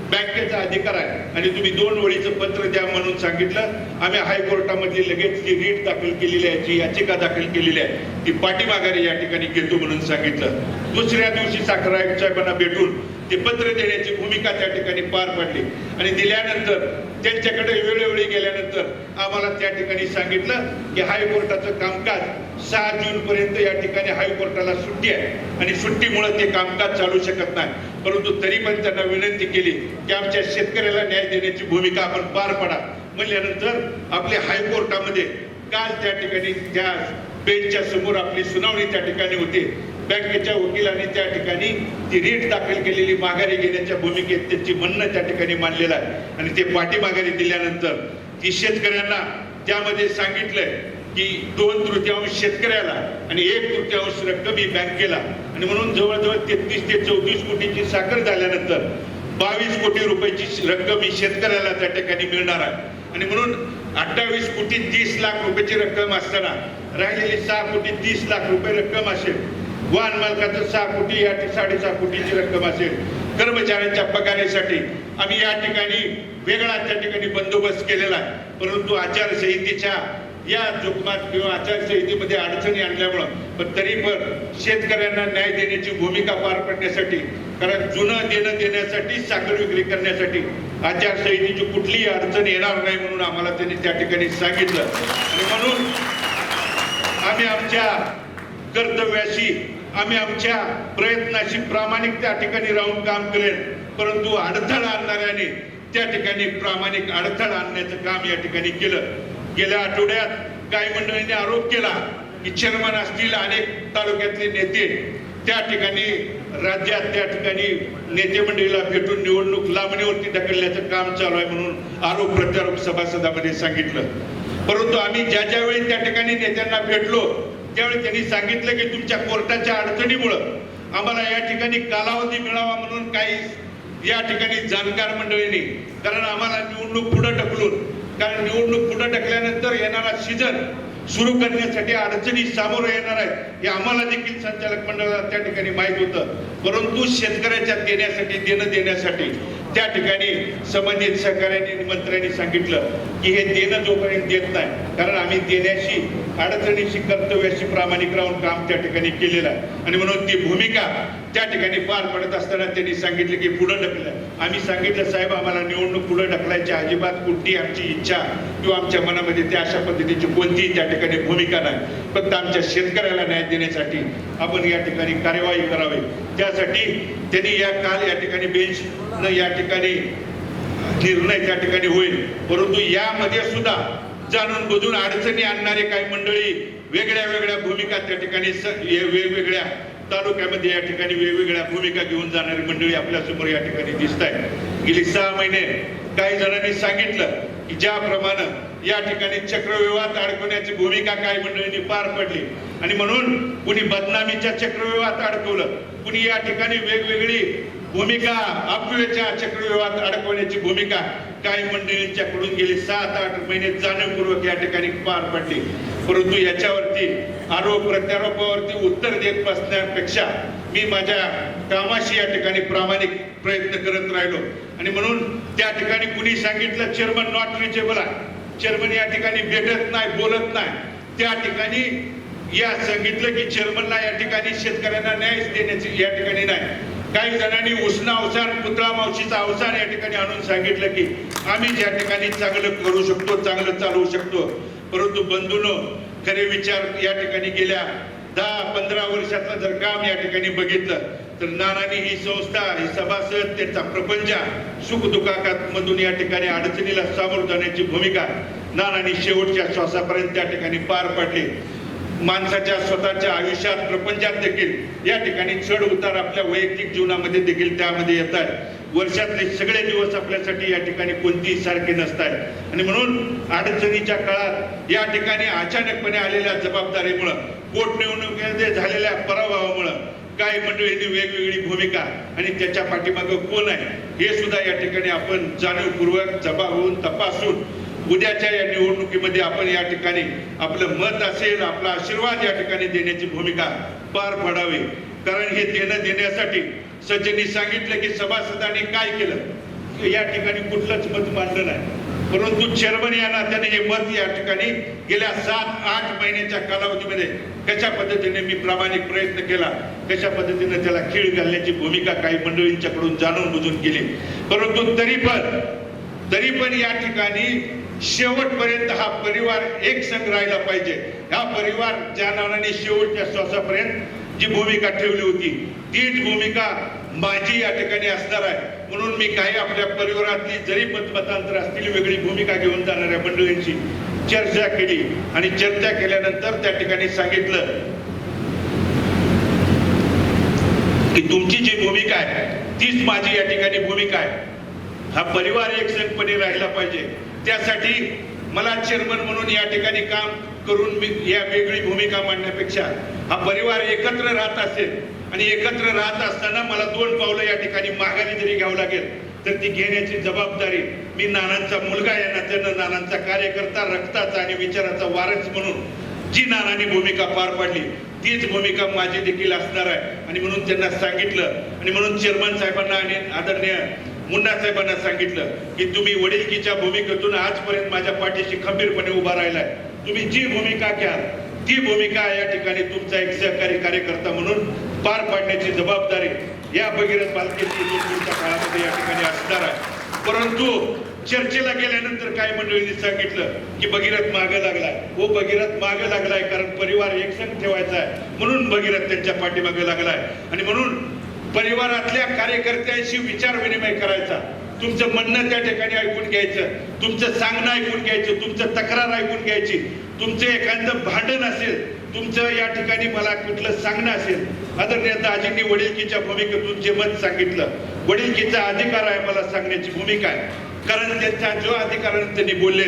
बँकेचा अधिकार आहे आणि तुम्ही 2 ओळीचं पत्र द्या म्हणून सांगितलं। आम्ही हायकोर्टामध्ये लगेच जी रीट दाखल केलेली आहे, जी याचिका दाखल केलेली आहे ती पाठीमाघारी या ठिकाणी घेतो म्हणून सांगितलं। दुसऱ्या दिवशी साखर आयुक्त साहेबांना भेटून ते पत्र देण्याची भूमिका त्या ठिकाणी पार पडली आणि दिल्यानंतर त्यांच्याकडे वेळोवेळी गेल्यानंतर आम्हाला त्या ठिकाणी सांगितलं की हायकोर्टाचं कामकाज 6 जून पर्यंत या ठिकाणी हायकोर्टाला सुट्टी आहे आणि सुट्टीमुळे ते कामकाज चालू शकत नाही। परंतु तरी पण त्यांना विनंती केली की आमच्या शेतकऱ्याला न्याय देण्याची भूमिका आपण पार पडा म्हणल्यानंतर आपल्या हायकोर्टामध्ये काल त्या ठिकाणी त्या बेंचच्या समोर आपली सुनावणी त्या ठिकाणी होती। बँकेच्या वकिलांनी त्या ठिकाणी ती रीट दाखल केलेली माघारी घेण्याच्या भूमिकेत त्यांची म्हणणं त्या ठिकाणी मांडलेलं आहे आणि ते पाठीमाघारी दिल्यानंतर की शेतकऱ्यांना त्यामध्ये सांगितलंय की 2/3 शेतकऱ्याला आणि 1/3 रक्कम ही बँकेला आणि म्हणून जवळजवळ 33 ते 34 कोटीची साखर झाल्यानंतर 22 कोटी रुपयाची रक्कम ही शेतकऱ्याला त्या ठिकाणी मिळणार आहे आणि म्हणून 28 कोटी 30 लाख रुपयाची रक्कम असताना राहिलेली 6 कोटी 30 लाख रुपये रक्कम असेल। वाहन मालकाचं 6 कोटी या 6.5 कोटीची रक्कम असेल। कर्मचाऱ्यांच्या पगारासाठी आम्ही या ठिकाणी वेगळा त्या ठिकाणी बंदोबस्त केलेला आहे, परंतु आचारसंहितेच्या या जोखमात किंवा आचारसंहितेमध्ये अडचणी आणल्यामुळं पण तरी पण शेतकऱ्यांना न्याय देण्याची भूमिका पार पडण्यासाठी कारण जुनं देणं देण्यासाठी साखर विक्री करण्यासाठी आचारसंहितेची कुठलीही अडचण येणार नाही म्हणून आम्हाला त्यांनी त्या ठिकाणी सांगितलं आणि म्हणून आम्ही आमच्या कर्तव्याशी आम्ही आमच्या प्रयत्नाशी प्रामाणिक त्या ठिकाणी राहून काम करेल, परंतु अडथळा आणणाऱ्याने त्या ठिकाणी प्रामाणिक अडथळा आणण्याचं काम या ठिकाणी केलं। गेल्या आठवड्यात काही मंडळींनी आरोप केला की चेअरमन असतील अनेक तालुक्यातले नेते त्या ठिकाणी राज्यात त्या ठिकाणी नेते मंडळीला भेटून निवडणूक लांबणीवरती ढकलण्याचं काम चालू आहे म्हणून आरोप प्रत्यारोप सभासदामध्ये सांगितलं। परंतु आम्ही ज्या वेळी त्या ठिकाणी नेत्यांना भेटलो त्यावेळी त्यांनी सांगितलं की तुमच्या कोर्टाच्या अडचणीमुळं आम्हाला या ठिकाणी कालावधी मिळावा म्हणून काही या ठिकाणी जाणकार मंडळींनी कारण आम्हाला निवडणूक पुढे ढकलून कारण निवडणूक पुढे ढकल्यानंतर येणारा सीझन सुरू करण्यासाठी अडचणी सामोरं येणार आहेत हे आम्हाला देखील संचालक मंडळाला त्या ठिकाणी माहीत होतं, परंतु शेतकऱ्याच्या देणं देण्यासाठी त्या ठिकाणी संबंधित सहकार्यांनी मंत्र्यांनी सांगितलं की हे देणं जोपर्यंत देत नाही कारण आम्ही देण्याशी अडचणीशी कर्तव्याशी प्रामाणिक राहून काम त्या ठिकाणी केलेलं आहे आणि म्हणून ती भूमिका त्या ठिकाणी पार पडत असताना त्यांनी सांगितलं की पुढे ढकलं। आम्ही सांगितलं साहेब आम्हाला निवडणूक पुढे ढकलायची अजिबात कुठली आमची इच्छा किंवा आमच्या मनामध्ये त्या अशा पद्धतीची कोणतीही त्या ठिकाणी भूमिका नाही, फक्त आमच्या शेतकऱ्याला न्याय देण्यासाठी आपण या ठिकाणी कार्यवाही करावी। त्यासाठी त्यांनी काल या ठिकाणी बेंच या ठिकाणी निर्णय त्या ठिकाणी होईल, परंतु यामध्ये सुद्धा जाणून बुजून अडचणी आणणारे काही मंडळी वेगळ्या भूमिका त्या ठिकाणी वेगवेगळ्या तालुक्यामध्ये या ठिकाणी वेगवेगळ्या भूमिका घेऊन जाणारी मंडळी आपल्या समोर या ठिकाणी दिसत आहेत। गेली 6 महिने काही जणांनी सांगितलं की ज्याप्रमाणे या ठिकाणी चक्रव्यूहात अडकवण्याची भूमिका काही मंडळींनी पार पडली आणि म्हणून कुणी बदनामीच्या चक्रव्यूहात अडकवलं, कुणी या ठिकाणी वेगवेगळी भूमिका अपव्ययाच्या चक्रव्यूहात अडकवण्याची भूमिका काही मंडळींच्याकडून गेली 7-8 महिने जाणीवपूर्वक या ठिकाणी पार पडली. परंतु याच्यावरती आरोप प्रत्यारोपावरती उत्तर देत बसण्यापेक्षा मी माझ्या कामाशी या ठिकाणी प्रामाणिक प्रयत्न करत राहिलो. आणि म्हणून त्या ठिकाणी कुणी सांगितलं चेअरमन नॉट रिचेबल आहे, चेअरमन या ठिकाणी भेटत नाही, बोलत नाही, त्या ठिकाणी या सांगितलं की चेअरमनला या ठिकाणी शेतकऱ्यांना न्याय देण्याची या ठिकाणी नाही. काही जणांनी उसना अवसान पुतळा मावशीचा अवसान या ठिकाणी आणून सांगितलं की आम्ही या ठिकाणी चांगलं करू शकतो, चांगलं चालवू शकतो. परंतु बंधूंनो, खरे विचार या ठिकाणी गेल्या 10-15 वर्षातलं जर काम या ठिकाणी बघितलं तर नानांनी ही संस्था, ही सभासद, त्यांचा प्रपंच सुखदुःखामधून या ठिकाणी अडचणीला सामोरं जाण्याची भूमिका नानांनी शेवटच्या श्वासापर्यंत त्या ठिकाणी पार पाडली. माणसाच्या स्वतःच्या आयुष्यात प्रपंचात देखील या ठिकाणी चढ उतार आपल्या वैयक्तिक जीवनामध्ये देखील त्यामध्ये येत आहे. वर्षातले सगळे दिवस आपल्यासाठी या ठिकाणी कोणतीही सारखे नसतात आणि म्हणून अडचणीच्या काळात या ठिकाणी अचानकपणे आलेल्या जबाबदारीमुळं, पोटनिवडणुकीमध्ये झालेल्या पराभवामुळं काही मंडळींनी वेगवेगळी भूमिका आणि त्याच्या पाठीमागं कोण आहे हे सुद्धा या ठिकाणी आपण जाणीवपूर्वक जबाबून तपासून उद्याच्या या निवडणुकीमध्ये आपण या ठिकाणी आपलं मत असेल, आपला आशीर्वाद या ठिकाणी देण्याची भूमिका पार पाडावी. कारण हे देण्यासाठी सज्जनी सांगितलं की सभासदांनी काय केलं, या ठिकाणी कुठलंच मत मांडलं नाही. परंतु चेअरमन या नात्याने हे मत या ठिकाणी गेल्या 7-8 महिन्याच्या कालावधीमध्ये कशा पद्धतीने मी प्रामाणिक प्रयत्न केला, कशा पद्धतीने त्याला खीळ घालण्याची भूमिका काही मंडळींच्याकडून जाणून बुजून केली. परंतु तरी पण या ठिकाणी शेवटपर्यंत हा परिवार एक संघ राहिला पाहिजे. हा परिवार ज्या नावाने शेवटच्या श्वासापर्यंत जी भूमिका ठेवली होती तीच भूमिका माझी या ठिकाणी असणार आहे. म्हणून मी काही आपल्या परिवारातली जरी मतमतांतर असतील वेगळी भूमिका घेऊन जाणाऱ्या मंडळींची चर्चा केली आणि चर्चा केल्यानंतर त्या ठिकाणी सांगितलं की तुमची जी भूमिका आहे तीच माझी या ठिकाणी भूमिका आहे. हा परिवार एकसंघपणे राहिला पाहिजे. त्यासाठी मला चेअरमन म्हणून या ठिकाणी काम करून मी या वेगळी भूमिका मांडण्यापेक्षा हा परिवार एकत्र राहत असेल आणि एकत्र राहत असताना मला 2 पावलं या ठिकाणी माघारी जरी घ्यावं लागेल तर ती घेण्याची जबाबदारी मी नानांचा मुलगा या नात्यानं, नानांचा कार्यकर्ता, रक्ताचा आणि विचाराचा वारस म्हणून जी नानांनी भूमिका पार पाडली तीच भूमिका माझी देखील असणार आहे. आणि म्हणून त्यांना सांगितलं आणि म्हणून चेअरमन साहेबांना आणि आदरणीय मुन्ना साहेबांना सांगितलं की तुम्ही वडिलकीच्या भूमिकेतून आजपर्यंत माझ्या पाठीशी खंबीरपणे उभा राहिलाय. तुम्ही जी भूमिका घ्याल ती भूमिका या ठिकाणी तुमचा एक सहकारी कार्यकर्ता म्हणून पार पाडण्याची जबाबदारी या भगीरथ बालकेची पुढच्या काळामध्ये या ठिकाणी असणार आहे. परंतु चर्चेला गेल्यानंतर काही मंडळींनी सांगितलं की भगीरथ मागे लागलाय. हो, भगीरथ मागे लागलाय कारण परिवार एकसंघ ठेवायचा आहे म्हणून भगीरथ त्यांच्या पाठीमागे लागलाय. आणि म्हणून परिवारातल्या कार्यकर्त्यांशी विचार विनिमय करायचा, तुमचं म्हणणं त्या ठिकाणी ऐकून घ्यायचं, तुमचं सांगणं ऐकून घ्यायचं, तुमचं तक्रार ऐकून घ्यायची, तुमचं एखादं भांडण असेल, तुमचं या ठिकाणी मला कुठलं सांगणं असेल. आदरणीय दाजींनी वडिलकीच्या भूमिकेतून जे मत सांगितलं, वडिलकीचा अधिकार आहे मला सांगण्याची भूमिका आहे. कारण त्यांच्या जो अधिकाराने त्यांनी बोलले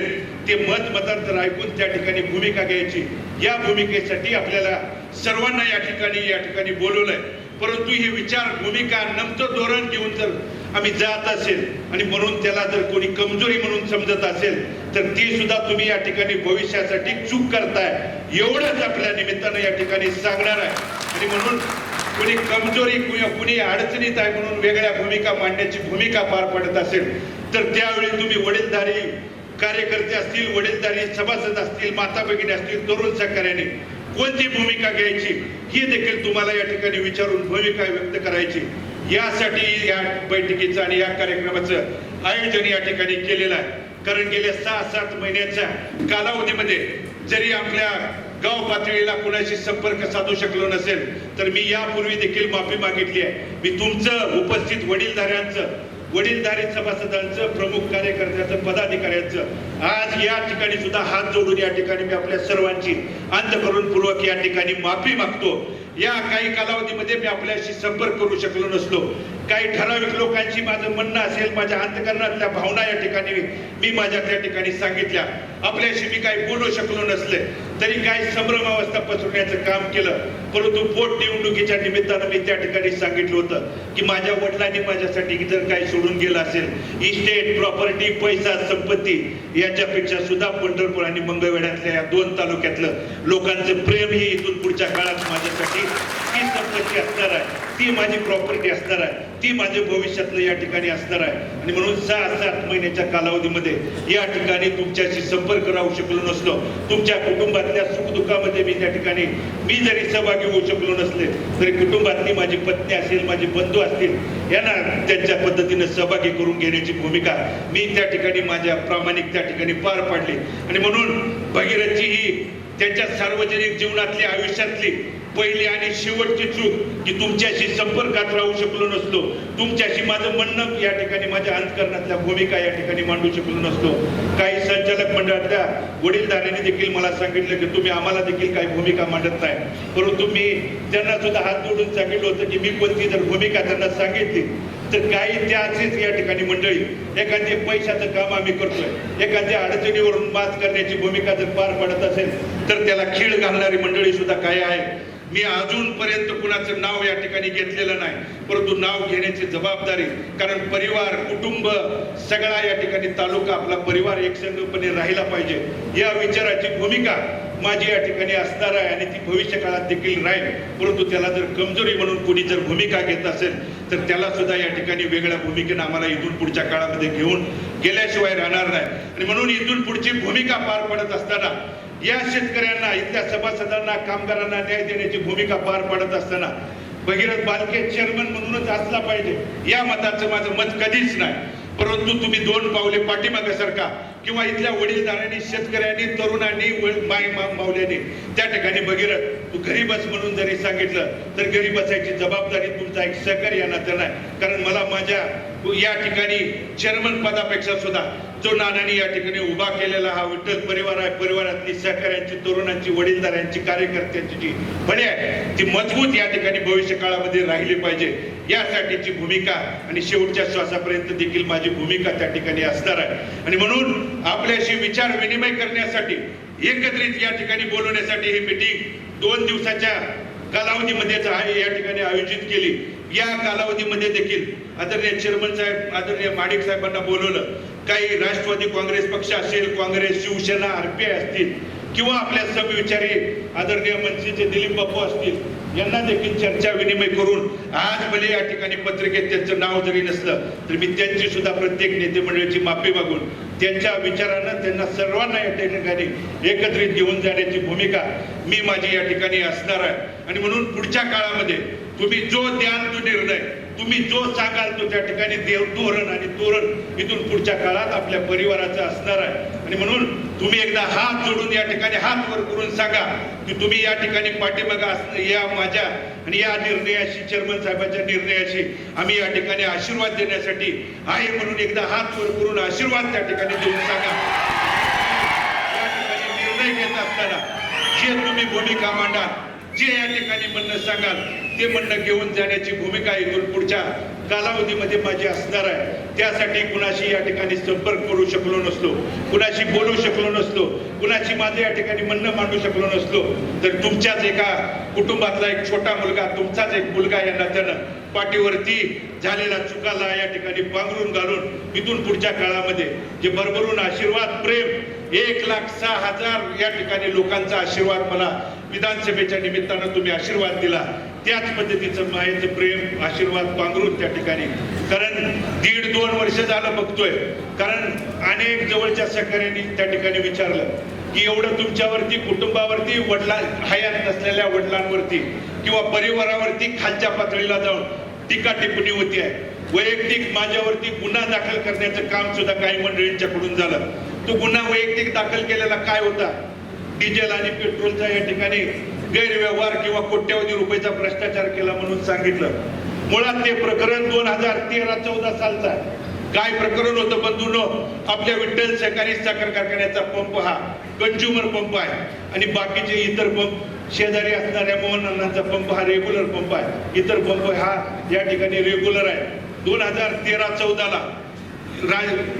ते मतांतर ऐकून त्या ठिकाणी भूमिका घ्यायची. या भूमिकेसाठी आपल्याला सर्वांना या ठिकाणी बोलवलंय. परंतु ही विचार भूमिका नमतं धोरण घेऊन जर आम्ही जात असेल आणि म्हणून त्याला जर कोणी कमजोरी म्हणून समजत असेल तर ती सुद्धा तुम्ही या ठिकाणी भविष्यासाठी चूक करताय एवढंच आपल्या निमित्तानं या ठिकाणी सांगणार आहे. आणि म्हणून कुणी कमजोरी कुणी अडचणीत आहे म्हणून वेगळ्या भूमिका मांडण्याची भूमिका पार पडत असेल तर त्यावेळी तुम्ही वडीलधारी कार्यकर्ते असतील, वडीलधारी सभासद असतील, माता भगिनी असतील, तरुण सहकार्याने कोणती भूमिका घ्यायची ही देखील तुम्हाला या ठिकाणी विचारून भूमिका व्यक्त करायची. यासाठी या बैठकीचं आणि या कार्यक्रमाचं आयोजन या ठिकाणी केलेलं आहे. कारण गेल्या 6-7 महिन्याच्या कालावधीमध्ये जरी आपल्या गाव पातळीला कुणाशी संपर्क साधू शकलो नसेल तर मी यापूर्वी देखील माफी मागितली आहे. मी तुमचं उपस्थित वडीलधारी सभासदांचं, प्रमुख कार्यकर्त्यांचं, पदाधिकाऱ्यांचं आज या ठिकाणी सुद्धा हात जोडून या ठिकाणी मी आपल्या सर्वांची अंतःकरणपूर्वक या ठिकाणी माफी मागतो. या काही कालावधीमध्ये मी आपल्याशी संपर्क करू शकलो नसलो काही ठराविक लोकांची माझं म्हणणं असेल, माझ्या अंतःकरणातल्या भावना या ठिकाणी मी माझ्या त्या ठिकाणी सांगितल्या. आपल्याशी मी काही बोलू शकलो नसले तरी काही संभ्रम अवस्था पसरवण्याचं काम केलं. परंतु पोटनिवडणुकीच्या निमित्तानं मी त्या ठिकाणी सांगितलं होतं की माझ्या वडिलांनी माझ्यासाठी जर काही सोडून गेलं असेल, इस्टेट, प्रॉपर्टी, पैसा, संपत्ती, याच्यापेक्षा सुद्धा पंढरपूर आणि मंगळवेढ्यातल्या या 2 तालुक्यातलं लोकांचं प्रेम हे इथून पुढच्या काळात माझ्यासाठी ती संपत्ती असणार आहे, ती माझी प्रॉपर्टी असणार आहे, ती माझ्या भविष्यातलं या ठिकाणी असणार आहे. आणि म्हणून 6-7 महिन्याच्या कालावधीमध्ये या ठिकाणी तुमच्याशी संपर्क राहू शकलो नसलो, तुमच्या कुटुंबातल्या सुखदुःखामध्ये मी त्या ठिकाणी मी जरी सहभागी होऊ शकलो नसले तरी कुटुंबातली माझी पत्नी असेल, माझे बंधू असतील, यांना त्यांच्या पद्धतीने सहभागी करून घेण्याची भूमिका मी त्या ठिकाणी माझ्या प्रामाणिक त्या ठिकाणी पार पाडली. आणि म्हणून भगीरथची ही त्यांच्या सार्वजनिक जीवनातली, आयुष्यातली पहिली आणि शेवटची चूक की तुमच्याशी संपर्कात राहू शकलो नसतो, तुमच्याशी माझं म्हणणं या ठिकाणी माझ्या अंतःकरणातल्या भूमिका या ठिकाणी मांडू शकलो नसतो. काही संचालक मंडळातल्या वडीलधाऱ्यांनी देखील मला सांगितलं की तुम्ही आम्हाला देखील काही भूमिका मांडत नाही. परंतु मी त्यांना सुद्धा हात जोडून सांगितलं होतं की मी कोणती जर भूमिका त्यांना सांगितली तर काही त्याचीच या ठिकाणी मंडळी, एखादी पैशाचं काम आम्ही करतोय, एखाद्या अडचणीवरून मात करण्याची भूमिका जर पार पडत असेल तर त्याला खीळ घालणारी मंडळी सुद्धा काय आहे. मी अजूनपर्यंत कुणाचं नाव या ठिकाणी घेतलेलं नाही, परंतु नाव घेण्याची जबाबदारी, कारण परिवार, कुटुंब सगळा या ठिकाणी तालुका आपला परिवार एकसंघपणे राहिला पाहिजे या विचाराची भूमिका माझी या ठिकाणी असणार आहे आणि ती भविष्य काळात देखील राहील. परंतु त्याला जर कमजोरी म्हणून कोणी जर भूमिका घेत असेल तर त्याला सुद्धा या ठिकाणी वेगळ्या भूमिकेने आम्हाला इथून पुढच्या काळामध्ये घेऊन गेल्याशिवाय राहणार नाही. आणि म्हणून इथून पुढची भूमिका पार पडत असताना या शेतकऱ्यांना, इथल्या सभासदांना, कामगारांना न्याय देण्याची भूमिका पार पडत असताना भगीरथ बालके चेअरमन म्हणूनच असला पाहिजे या मताचं माझं मत कधीच नाही. परंतु तुम्ही 2 पावले पाठीमागे सरका किंवा इथल्या वडीलधाऱ्यांनी, शेतकऱ्यांनी, तरुणांनी, मावल्यांनी त्या ठिकाणी भगीरथ तू घरी बस म्हणून जरी सांगितलं तर घरी बसायची जबाबदारी तुमचा एक सहकारी या नात्यानं आहे. कारण मला माझ्या या ठिकाणी चेअरमन पदापेक्षा सुद्धा जो नानांनी या ठिकाणी उभा केलेला हा विठ्ठल परिवार आहे, परिवारातली सहकाऱ्यांची, तरुणांची, वडीलधाऱ्यांची, कार्यकर्त्यांची जी फळे आहे ती मजबूत या ठिकाणी भविष्य काळामध्ये राहिली पाहिजे यासाठीची भूमिका आणि शेवटच्या श्वासापर्यंत देखील माझी भूमिका त्या ठिकाणी असणार आहे. आणि म्हणून आपल्याशी विचार विनिमय करण्यासाठी, एकत्रित या ठिकाणी बोलवण्यासाठी ही मीटिंग 2 दिवसाच्या कालावधीमध्ये या ठिकाणी आयोजित केली. या कालावधीमध्ये देखील आदरणीय चेअरमन साहेब, आदरणीय माडिक साहेबांना बोलवलं. काही राष्ट्रवादी काँग्रेस पक्ष असेल, काँग्रेस, शिवसेना, RPI असतील किंवा आपल्या समविचारी आदरणीय मनसेचे दिलीप बापू असतील, यांना देखील चर्चा विनिमय करून आज भले या ठिकाणी पत्रिकेत त्यांचं नाव जरी नसलं तर मी त्यांची सुद्धा प्रत्येक नेते मंडळीची माफी मागून त्यांच्या विचारानं त्यांना सर्वांना या ठिकाणी एकत्रित घेऊन जाण्याची भूमिका मी माझी या ठिकाणी असणार आहे. आणि म्हणून पुढच्या काळामध्ये तुम्ही जो द्याल तो निर्णय, तुम्ही जो सांगाल तो त्या ठिकाणी धोरण आणि तोरण इथून पुढच्या काळात आपल्या परिवाराचं असणार आहे. आणि म्हणून तुम्ही एकदा हात जोडून या ठिकाणी हात वर करून सांगा की तुम्ही या ठिकाणी पाठीमागे या माझ्या आणि या निर्णयाशी, चेअरमन साहेबांच्या निर्णयाशी आम्ही या ठिकाणी आशीर्वाद देण्यासाठी आहे म्हणून एकदा हात वर करून आशीर्वाद त्या ठिकाणी देऊन सांगा. या ठिकाणी निर्णय घेत असताना जे तुम्ही भूमिका मांडाल, जे या ठिकाणी म्हणणं सांगाल ते म्हणणं घेऊन जाण्याची भूमिका इथून पुढच्या कालावधीमध्ये माझी असणार आहे. त्यासाठी कुणाशी या ठिकाणी संपर्क करू शकलो नसलो, कुणाशी बोलू शकलो नसलो, कुणाची माझं या ठिकाणी म्हणणं मांडू शकलो नसलो तर तुमच्याच एका कुटुंबातला एक छोटा मुलगा, तुमचाच एक मुलगा या नात्यानं पाठीवरती झालेला चुकाला या ठिकाणी पांघरून घालून इथून पुढच्या काळामध्ये जे भरभरून आशीर्वाद, प्रेम, 1,06,000 या ठिकाणी लोकांचा आशीर्वाद मला विधानसभेच्या निमित्तानं तुम्ही आशीर्वाद दिला, त्याच पद्धतीचं मायेचं प्रेम, आशीर्वाद पांघरून त्या ठिकाणी, कारण 1.5-2 वर्ष झालं बघतोय. कारण अनेक जवळच्या सहकाऱ्यांनी त्या ठिकाणी विचारलं की एवढं तुमच्यावरती, कुटुंबावरती, हयात नसलेल्या वडिलांवरती किंवा परिवारावरती खालच्या पातळीला जाऊन टीका टिप्पणी होती आहे. वैयक्तिक माझ्यावरती गुन्हा दाखल करण्याचं काम सुद्धा काही मंडळींच्याकडून झालं. तो गुन्हा वैयक्तिक दाखल केलेला काय होता? डिझेल आणि पेट्रोलचा या ठिकाणी गैरव्यवहार किंवा कोट्यवधी रुपयाचा भ्रष्टाचार केला म्हणून सांगितलं. मुळात ते प्रकरण 2013-14 सालचा काय प्रकरण होतं बंधूंनो? आपल्या विठ्ठल सहकारी साखर कारखान्याचा पंप हा कंझ्युमर पंप आहे आणि बाकीचे इतर पंप शेजारी असणाऱ्या मोहन अण्णांचा पंप हा रेग्युलर पंप आहे, इतर पंप हा या ठिकाणी रेग्युलर आहे. 2013-14ला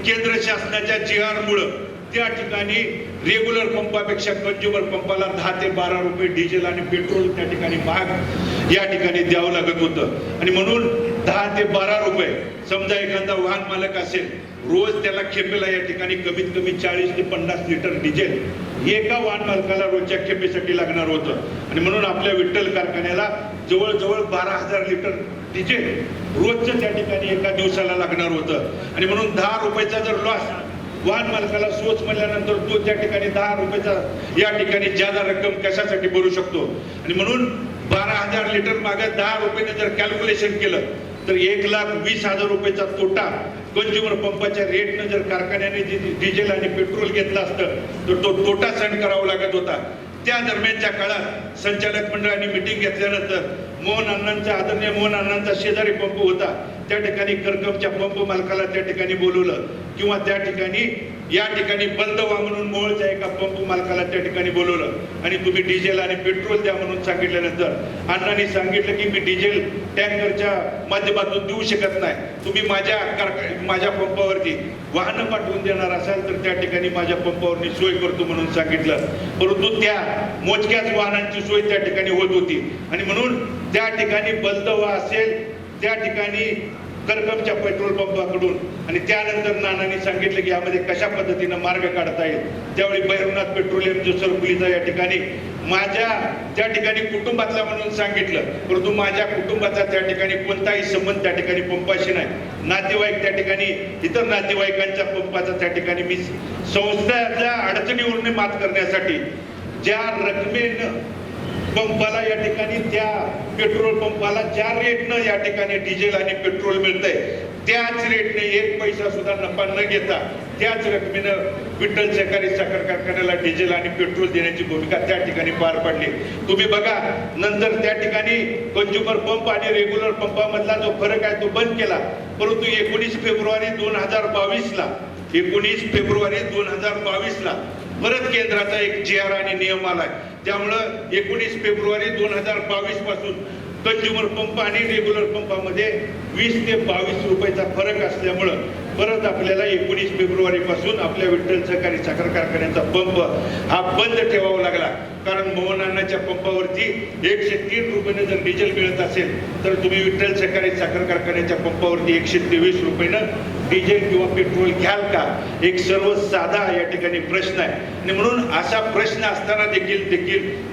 केंद्र शासनाच्या GR मुळे त्या ठिकाणी रेग्युलर पंपापेक्षा कंझ्युमर पंपाला 10 ते 12 रुपये डिझेल आणि पेट्रोल त्या ठिकाणी महाग या ठिकाणी द्यावं लागत होतं. आणि म्हणून 10 ते 12 रुपये, समजा एखादा वाहन मालक असेल, रोज त्याला खेपेला या ठिकाणी कमीत कमी 40 ते 50 लिटर डिझेल एका वाहन मालकाला रोजच्या खेपेसाठी लागणार होतं. आणि म्हणून आपल्या विठ्ठल कारखान्याला जवळजवळ 12,000 लिटर डिझेल रोजचं त्या ठिकाणी एका दिवसाला लागणार होतं. आणि म्हणून 10 रुपयाचा जर लॉस वाहन मालकाला सोच म्हणल्यानंतर तो त्या ठिकाणी 10 रुपयाचा या ठिकाणी ज्यादा रक्कम कशासाठी भरू शकतो. आणि म्हणून 12,000 लिटर मागे 10 रुपयाने जर कॅल्क्युलेशन केलं तर 1,20,000 रुपयाचा तोटा कंझ्युमर पंपाच्या रेटनं जर कारखान्याने डिझेल आणि पेट्रोल घेतलं असतं तर तो तोटा सहन करावा लागत होता. त्या दरम्यानच्या काळात संचालक मंडळाने मिटिंग घेतल्यानंतर आदरणीय मोहन अण्णांचा शेजारी पंप होता, त्या ठिकाणी करकमच्या पंप मालकाला त्या ठिकाणी बोलवलं, किंवा त्या ठिकाणी या ठिकाणी बंद व्हा म्हणून मोहोळच्या एका पंप मालकाला त्या ठिकाणी बोलवलं आणि तुम्ही डिझेल आणि पेट्रोल द्या म्हणून सांगितल्यानंतर अण्णांनी सांगितलं की मी डिझेल टँकरच्या माध्यमातून देऊ शकत नाही, तुम्ही माझ्या पंपावरती वाहनं पाठवून देणार असाल तर त्या ठिकाणी माझ्या पंपावरती सोय करतो म्हणून सांगितलं. परंतु त्या मोजक्याच वाहनांची सोय त्या ठिकाणी होत होती. आणि म्हणून त्या ठिकाणी बलदवा असेल त्या ठिकाणी करकमच्या पेट्रोल पंपाकडून, आणि त्यानंतर नानांनी सांगितलं की यामध्ये कशा पद्धतीनं मार्ग काढता येईल. त्यावेळी भैरवनाथ पेट्रोलियम जो सरकुलीचा या ठिकाणी माझ्या त्या ठिकाणी कुटुंबातला म्हणून सांगितलं, परंतु माझ्या कुटुंबाचा त्या ठिकाणी कोणताही संबंध त्या ठिकाणी पंपाशी नाही. नातेवाईक त्या ठिकाणी इतर नातेवाईकांच्या पंपाचा त्या ठिकाणी मी संस्थेच्या अडचणीवरून मात करण्यासाठी ज्या रकमेनं पंपाला या ठिकाणी त्या पेट्रोल पंपाला ज्या रेटनं या ठिकाणी डिझेल आणि पेट्रोल मिळतंय त्याच रेटने 1 पैसा सुद्धा नफा न घेता त्याच रकमेनं विठ्ठल सहकारी साखर कारखान्याला डिझेल आणि पेट्रोल देण्याची भूमिका त्या ठिकाणी पार पाडली. तुम्ही बघा, नंतर त्या ठिकाणी कंझ्युमर पंप आणि रेग्युलर पंपामधला जो फरक आहे तो बंद केला. परंतु 19 फेब्रुवारी 2022ला परत केंद्राचा एक GR आणि नियम आलाय. त्यामुळं 19 फेब्रुवारी 2022 पासून कंझ्युमर पंप आणि रेग्युलर पंपामध्ये 20 ते 22 रुपयाचा फरक असल्यामुळं परत आपल्याला 19 फेब्रुवारी पासून आपल्या विठ्ठल सहकारी साखर कारखान्याचा पंप हा बंद ठेवावा लागला. कारण मोहन अण्णांच्या पंपावरती 103 रुपयाने जर डिझेल मिळत असेल तर तुम्ही विठ्ठल सहकारी साखर कारखान्याच्या पंपावरती 123 रुपयानं डिझेल किंवा पेट्रोल घ्याल का? एक सर्वसाधा या ठिकाणी प्रश्न आहे. आणि म्हणून असा प्रश्न असताना देखील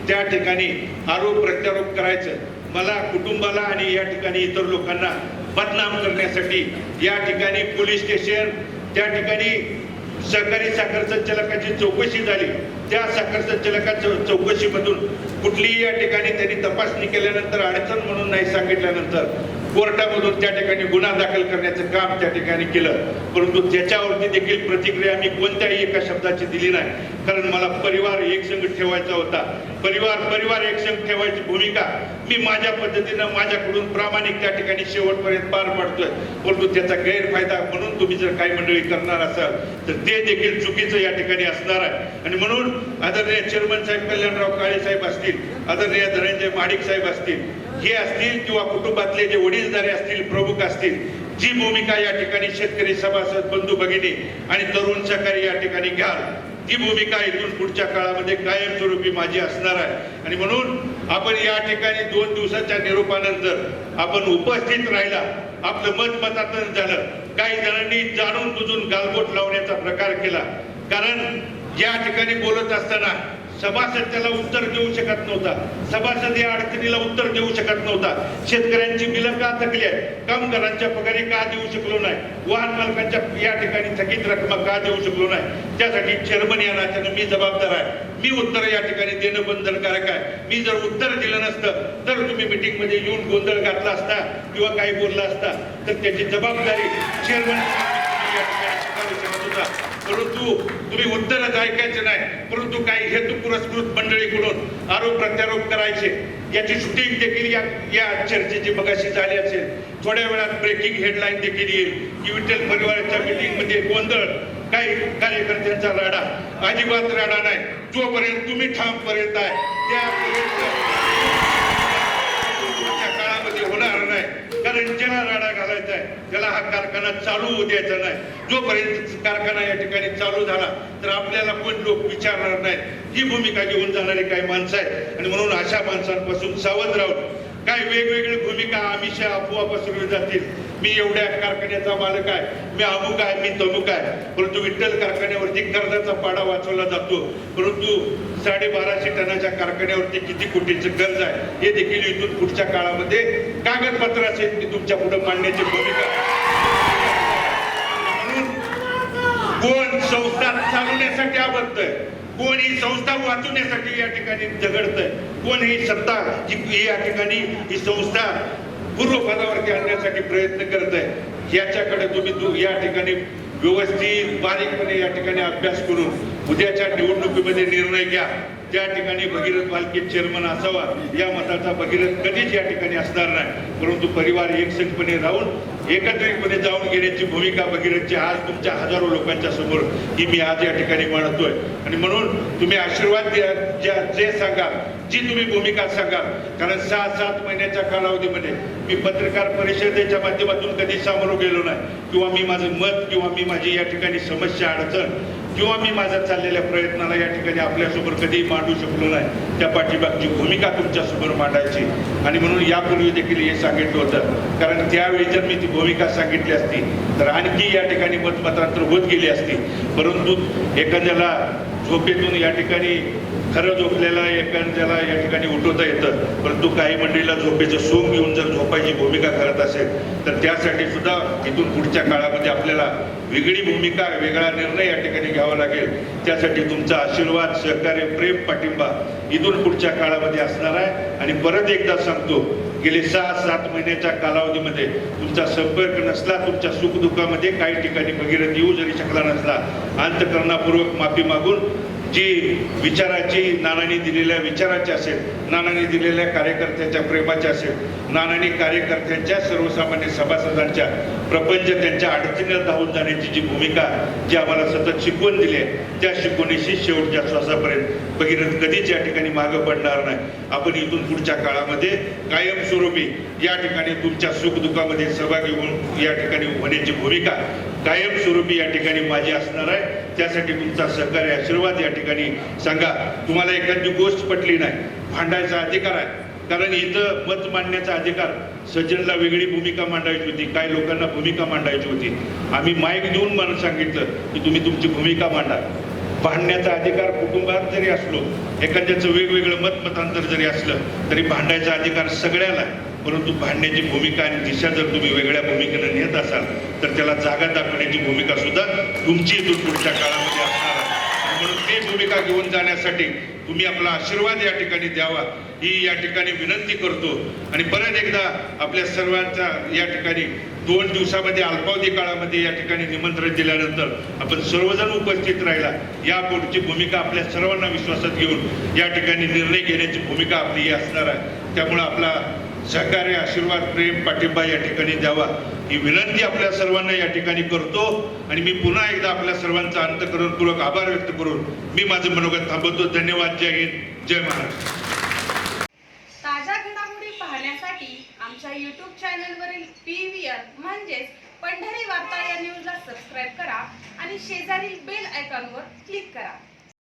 त्या ठिकाणी आरोप प्रत्यारोप करायचं, मला कुटुंबाला आणि या ठिकाणी इतर लोकांना बदनाम करण्यासाठी या ठिकाणी पोलीस स्टेशन त्या ठिकाणी सहकारी साखर संचालकाची चौकशी झाली. त्या साखर संचालकाच्या चौकशीमधून कुठलीही या ठिकाणी त्यांनी तपासणी केल्यानंतर अडचण म्हणून नाही सांगितल्यानंतर कोर्टामधून त्या ठिकाणी गुन्हा दाखल करण्याचं काम त्या ठिकाणी केलं. परंतु त्याच्यावरती देखील प्रतिक्रिया मी कोणत्याही एका शब्दाची दिली नाही. कारण मला परिवार एकसंघ ठेवायचा होता. परिवार एकसंघ ठेवायची भूमिका मी माझ्या पद्धतीनं माझ्याकडून प्रामाणिक त्या ठिकाणी शेवटपर्यंत पार पाडतोय. परंतु त्याचा गैरफायदा म्हणून तुम्ही जर काही मंडळी करणार असाल तर ते देखील चुकीचं या ठिकाणी असणार आहे. आणि म्हणून आदरणीय चेअरमन साहेब कल्याणराव काळे साहेब असतील, आदरणीय धनंजय महाडिक साहेब असतील, हे असतील किंवा कुटुंबातले जे वडीलधारे असतील, प्रमुख असतील, जी भूमिका या ठिकाणी शेतकरी सभासद बंधू भगिनी आणि तरुण सहकारी या ठिकाणी घ्याल ती भूमिका इथून पुढच्या काळामध्ये कायमस्वरूपी माझी असणार आहे. आणि म्हणून आपण या ठिकाणी 2 दिवसाच्या निरोपानंतर आपण उपस्थित राहिला, आपलं मत मतांतर झालं. काही जणांनी जाणून बुजून गालबोट लावण्याचा प्रकार केला. कारण या ठिकाणी बोलत असताना सभासद त्याला उत्तर देऊ शकत नव्हता, सभासद या अडचणीला उत्तर देऊ शकत नव्हता. शेतकऱ्यांची बिलं का थकली आहेत, कामगारांच्या पगारी का देऊ शकलो नाही, वाहन मालकांच्या या ठिकाणी थकीत रक्कम का देऊ शकलो नाही, त्यासाठी चेअरमन या नात्यानं मी जबाबदार आहे. मी उत्तर या ठिकाणी देणं बंधनकारक आहे. मी जर उत्तर दिलं नसतं तर तुम्ही मीटिंग मध्ये येऊन गोंधळ घातला असता किंवा काही बोलला असता तर त्याची जबाबदारी चेअरमन या ठिकाणी स्वीकारू शकत होता. परंतु तुम्ही उत्तरच ऐकायचे नाही, परंतु काही हेतू पुरस्कृत मंडळीकडून आरोप प्रत्यारोप करायचे. याची शूटिंग देखील या चर्चेची मगाशी झाली असेल. थोड्या वेळात ब्रेकिंग हेडलाईन देखील येईल की विठ्ठल परिवाराच्या मीटिंग मध्ये गोंधळ काही कार्यकर्त्यांचा राडा अजिबात राडा नाही. जोपर्यंत तुम्ही ठामपर्यंत आहे त्यापर्यंत पुढच्या काळामध्ये होणार नाही. कारण ज्याला राडा घालायचा आहे त्याला हा कारखाना चालू होऊ द्यायचा नाही. जोपर्यंत कारखाना या ठिकाणी चालू झाला तर आपल्याला कोण लोक विचारणार नाहीत. ही भूमिका घेऊन जाणारी काही माणसं आहेत आणि म्हणून अशा माणसांपासून सावध राहून काय वेगवेगळी भूमिका आमिषा अफवा पसरवली जातील. मी एवढ्या कारखान्याचा मालक आहे, मी अमुक आहे, मी तमुक आहे. परंतु विठ्ठल कारखान्यावरती कर्जाचा पाडा वाचवला जातो, परंतु 1250 टनाच्या कारखान्यावरती किती कोटीचे कर्ज आहे हे देखील इथून पुढच्या काळामध्ये कागदपत्रासहित मी तुमच्या पुढे मांडण्याची भूमिका. म्हणून कोण संस्था चालवण्यासाठी आबद्ध आहे, कोण ही संस्था वाचवण्यासाठी या ठिकाणी झगडतंय, कोण ही सत्ता जी या ठिकाणी ही संस्था पूर्वपदावरती आणण्यासाठी प्रयत्न करत आहे, याच्याकडे तुम्ही या ठिकाणी व्यवस्थित बारीकपणे या ठिकाणी अभ्यास करून उद्याच्या निवडणुकीमध्ये निर्णय घ्या. त्या ठिकाणी भगीरथ बालके चेअरमन असावा या मताचा भगीरथ कधीच या ठिकाणी असणार नाही. परंतु परिवार एकसंघपणे राहून एकत्रितपणे जाऊन घेण्याची भूमिका भगीरथची आज तुमच्या हजारो लोकांच्या समोर ही मी आज या ठिकाणी मांडतोय. आणि म्हणून तुम्ही आशीर्वाद द्या, जे सांगाल, जी तुम्ही भूमिका सांगाल. कारण 6-7 महिन्याच्या कालावधीमध्ये मी पत्रकार परिषदेच्या माध्यमातून कधी सामोरं गेलो नाही, किंवा मी माझं मत किंवा मी माझी या ठिकाणी समस्या अडचण किंवा मी माझ्या चाललेल्या प्रयत्नाला या ठिकाणी आपल्यासमोर कधी मांडू शकलो नाही. त्या पाठीमागची भूमिका तुमच्या समोर मांडायची. आणि म्हणून यापूर्वी देखील हे सांगितलं होतं, कारण त्यावेळी जर मी ती भूमिका सांगितली असती तर आणखी या ठिकाणी मतमतांतर होत गेली असती. परंतु एखाद्याला झोपेतून या ठिकाणी खरं झोपलेला एखाद्याला या ठिकाणी उठवता येतं, परंतु काही मंडळीला झोपेचं सोंग घेऊन जर झोपायची भूमिका करत असेल तर त्यासाठी सुद्धा इथून पुढच्या काळामध्ये आपल्याला वेगळी भूमिका, वेगळा निर्णय या ठिकाणी घ्यावा लागेल. त्यासाठी तुमचा आशीर्वाद, सहकार्य, प्रेम, पाठिंबा इथून पुढच्या काळामध्ये असणार आहे. आणि परत एकदा सांगतो, गेले 6-7 महिन्याच्या कालावधीमध्ये तुमचा संपर्क नसला, तुमच्या सुखदुःखामध्ये काही ठिकाणी भगीरथ येऊ जरी शकला नसला, अंतःकरणापूर्वक माफी मागून जी विचाराची, नानांनी दिलेल्या विचाराची असेल, नानांनी दिलेल्या कार्यकर्त्याच्या प्रेमाची असेल, नानांनी कार्यकर्त्यांच्या, सर्वसामान्य सभासदांच्या प्रपंच, त्यांच्या अडचणीला धावून जाण्याची जी भूमिका, जी आम्हाला सतत शिकवण दिली आहे, त्या शिकवणीशी शेवटच्या श्वासापर्यंत भगीरथ कधीच या ठिकाणी मागं पडणार नाही. आपण इथून पुढच्या काळामध्ये कायमस्वरूपी या ठिकाणी तुमच्या सुखदुःखामध्ये सहभागी होऊन या ठिकाणी होण्याची भूमिका कायमस्वरूपी या ठिकाणी माझी असणार आहे. त्यासाठी तुमचा सहकार्य, आशीर्वाद या ठिकाणी सांगा. तुम्हाला एखादी गोष्ट पटली नाही, भांडायचा अधिकार आहे. कारण इथं मत मांडण्याचा अधिकार, सज्जनला वेगळी भूमिका मांडायची होती, काही लोकांना भूमिका मांडायची होती. आम्ही माईक देऊन मला सांगितलं की तुम्ही तुमची भूमिका मांडा. भांडण्याचा अधिकार कुटुंबात जरी असलो, एखाद्याचं वेगवेगळं मतमतांतर जरी असलं तरी भांडायचा अधिकार सगळ्याला आहे. परंतु भांडण्याची भूमिका आणि दिशा जर तुम्ही वेगळ्या भूमिकेने नेत असाल तर त्याला जागा दाखवण्याची भूमिका सुद्धा तुमची इथून पुढच्या काळामध्ये असणार आहे. म्हणून ती भूमिका घेऊन जाण्यासाठी तुम्ही आपला आशीर्वाद या ठिकाणी द्यावा ही या ठिकाणी विनंती करतो. आणि परत एकदा आपल्या सर्वांच्या या ठिकाणी 2 दिवसामध्ये अल्पावधी काळामध्ये या ठिकाणी निमंत्रण दिल्यानंतर आपण सर्वजण उपस्थित राहिला, या पुढची भूमिका आपल्या सर्वांना विश्वासात घेऊन या ठिकाणी निर्णय घेण्याची भूमिका आपली ही असणार आहे. त्यामुळे आपला सहकार्य, आशीर्वाद, प्रेम, पाठिंबा या ठिकाणी द्यावा ही विनंती आपल्या सर्वांना या ठिकाणी करतो. आणि मी पुन्हा एकदा आपल्या सर्वांचा अंतःकरणपूर्वक आभार व्यक्त करून मी माझं मनोगत थांबवतो. धन्यवाद. जय हिंद, जय महाराष्ट्र. ताज्या घडामोडी पाहण्यासाठी आमच्या YouTube चॅनलवरील PVR म्हणजेच पंढरी वार्ता या न्यूजला सबस्क्राईब करा आणि शेजारील बेल आयकॉनवर क्लिक करा.